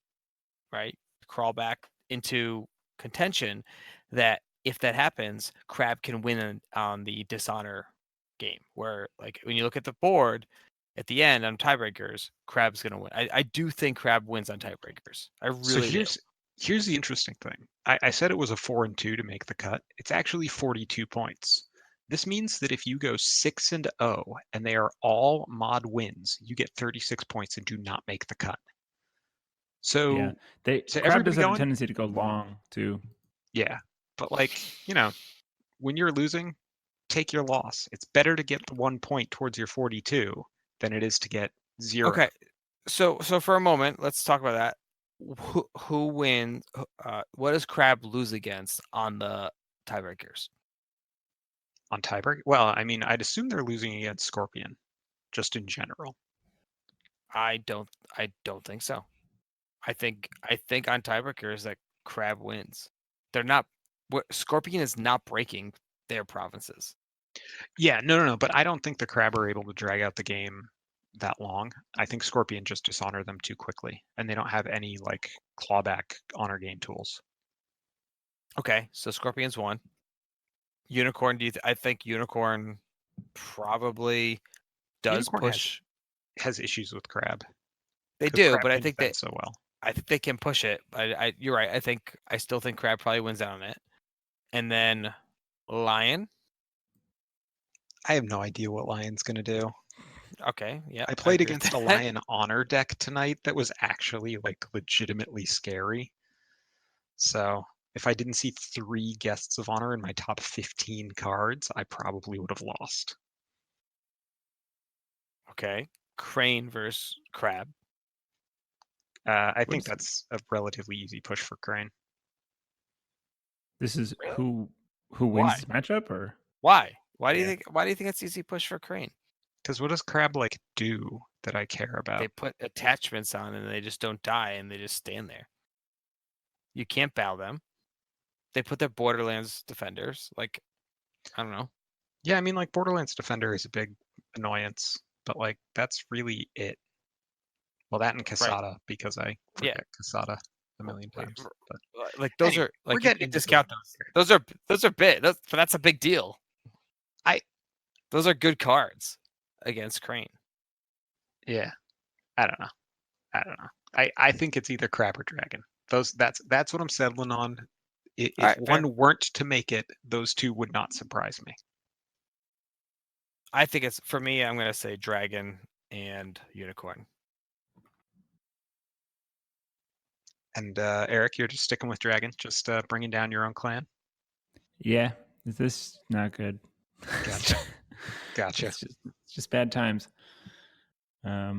S4: right? Crawl back into contention, that if that happens, Crab can win on the Dishonor game, where like when you look at the board at the end on tiebreakers, Crab's going to win. I do think Crab wins on tiebreakers. I really do.
S3: Here's the interesting thing. I said it was a 4-2 to make the cut. It's actually 42 points. This means that if you go 6-0 and they are all mod wins, you get 36 points and do not make the cut. So
S2: Yeah,
S3: so
S2: Crab
S3: everybody
S2: does have a
S3: going?
S2: tendency to go long too.
S3: Yeah, but like, when you're losing, take your loss. It's better to get the 1 point towards your 42 than it is to get 0.
S4: Okay, so for a moment, let's talk about that. Who wins? What does Crab lose against on the tiebreakers?
S3: On tiebreak? Well, I mean, I'd assume they're losing against Scorpion, just in general.
S4: I don't think so. I think on tiebreakers that Crab wins. They're not. Scorpion is not breaking their provinces.
S3: Yeah, no. But I don't think the Crab are able to drag out the game that long. I think Scorpion just dishonor them too quickly, and they don't have any like clawback honor game tools.
S4: Okay, so Scorpion's won. Unicorn, I think Unicorn probably does
S3: Unicorn
S4: push.
S3: has issues with Crab.
S4: They
S3: 'cause
S4: do,
S3: Crab
S4: but I
S3: can
S4: think
S3: defend so well.
S4: I think they can push it. You're right. I still think Crab probably wins out on it. And then Lion.
S3: I have no idea what Lion's gonna do.
S4: Okay, yeah.
S3: I played
S4: agree with
S3: against a
S4: that.
S3: Lion honor deck tonight that was actually like legitimately scary. So if I didn't see 3 guests of honor in my top 15 cards, I probably would have lost.
S4: Okay, Crane versus Crab.
S3: I think
S2: What's-
S3: that's a relatively easy push for Crane.
S2: This is who wins
S4: Why?
S2: this matchup, or
S4: Why? Why do you
S3: Yeah.
S4: think? Why do you think it's easy push for Crane?
S3: Because what does Crab like do that I care about?
S4: They put attachments on and they just don't die and they just stand there. You can't bow them. They put their Borderlands defenders. Like, I don't know.
S3: Yeah, I mean like Borderlands Defender is a big annoyance, but like that's really it. Well, that and Casada because I
S4: Yeah.
S3: forget Casada a million
S4: Like,
S3: times. But
S4: Like those
S3: Anyway,
S4: are
S3: we're
S4: like you
S3: getting
S4: can
S3: into
S4: discount
S3: those
S4: those. Those are big. That's a big deal. Those are good cards against Crane.
S3: yeah, I don't know. I think it's either Crab or Dragon. That's what I'm settling on. If
S4: Alright, fair.
S3: one weren't to make it, those two would not surprise me.
S4: I think it's for me. I'm gonna say Dragon and Unicorn.
S3: And Eric, you're just sticking with Dragon, just bringing down your own clan.
S2: yeah, is this not good?
S3: Gotcha. Gotcha.
S2: It's just bad times.
S3: Hey,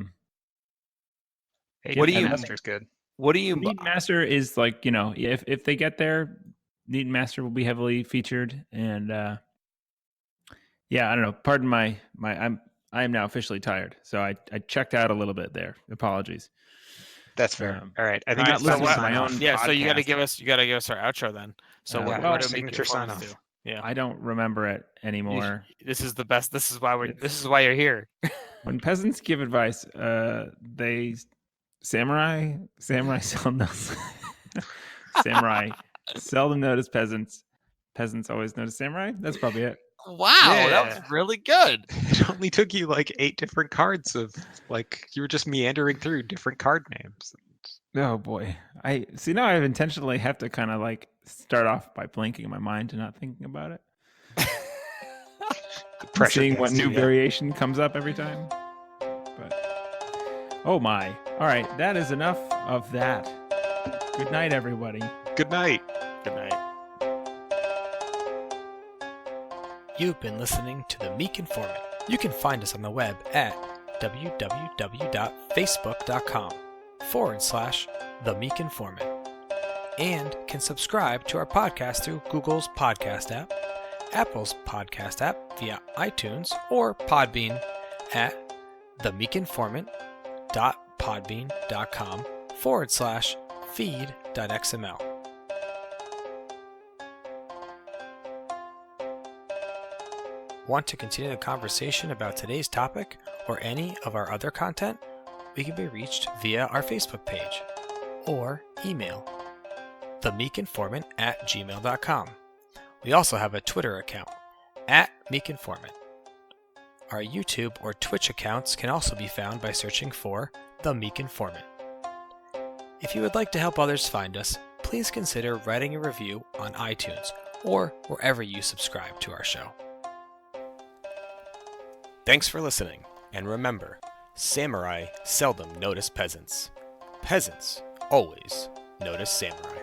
S4: What do
S3: Neat
S4: you-
S3: Master's good.
S4: What do you?
S2: Neat Master is like, if they get there, Neat Master will be heavily featured, and yeah, I don't know. Pardon my I am now officially tired, so I checked out a little bit there. Apologies.
S3: That's fair. All right, I
S2: I'm
S3: think
S2: not
S3: it's
S2: listening
S3: time
S2: to my
S3: sign
S2: own
S3: off.
S4: Yeah, so you got to
S2: podcast.
S4: give us our outro then. So
S2: Yeah,
S4: what,
S2: well,
S4: what do
S3: signature
S4: Meek
S3: sign
S4: Informants
S3: off.
S4: do? Yeah,
S2: I don't remember it anymore.
S4: this is the best. This is why you're here.
S2: When peasants give advice, they samurai seldom samurai seldom notice peasants. Peasants always notice samurai. That's probably it.
S4: Wow, that
S3: Yeah.
S4: was really good.
S3: It only took you like 8 different cards of like you were just meandering through different card names.
S2: Oh boy, I see now. I've intentionally have to kind of like start off by blanking in my mind and not thinking about it.
S3: The pressure
S2: Seeing what
S3: gets to
S2: new
S3: you.
S2: variation comes up every time. But oh my! All right, that is enough of that. Good night, everybody.
S3: Good night.
S4: Good night. You've been listening to The Meek Informant. You can find us on the web at www.facebook.com/The Meek Informant and can subscribe to our podcast through Google's podcast app, Apple's podcast app via iTunes, or Podbean at themeekinformant.podbean.com/feed.xml. Want to continue the conversation about today's topic or any of our other content? We can be reached via our Facebook page or email themeekinformant@gmail.com. We also have a Twitter account @meekinformant. Our YouTube or Twitch accounts can also be found by searching for The Meek Informant. If you would like to help others find us, please consider writing a review on iTunes or wherever you subscribe to our show.
S1: Thanks for listening, and remember, samurai seldom notice peasants. Peasants always notice samurai.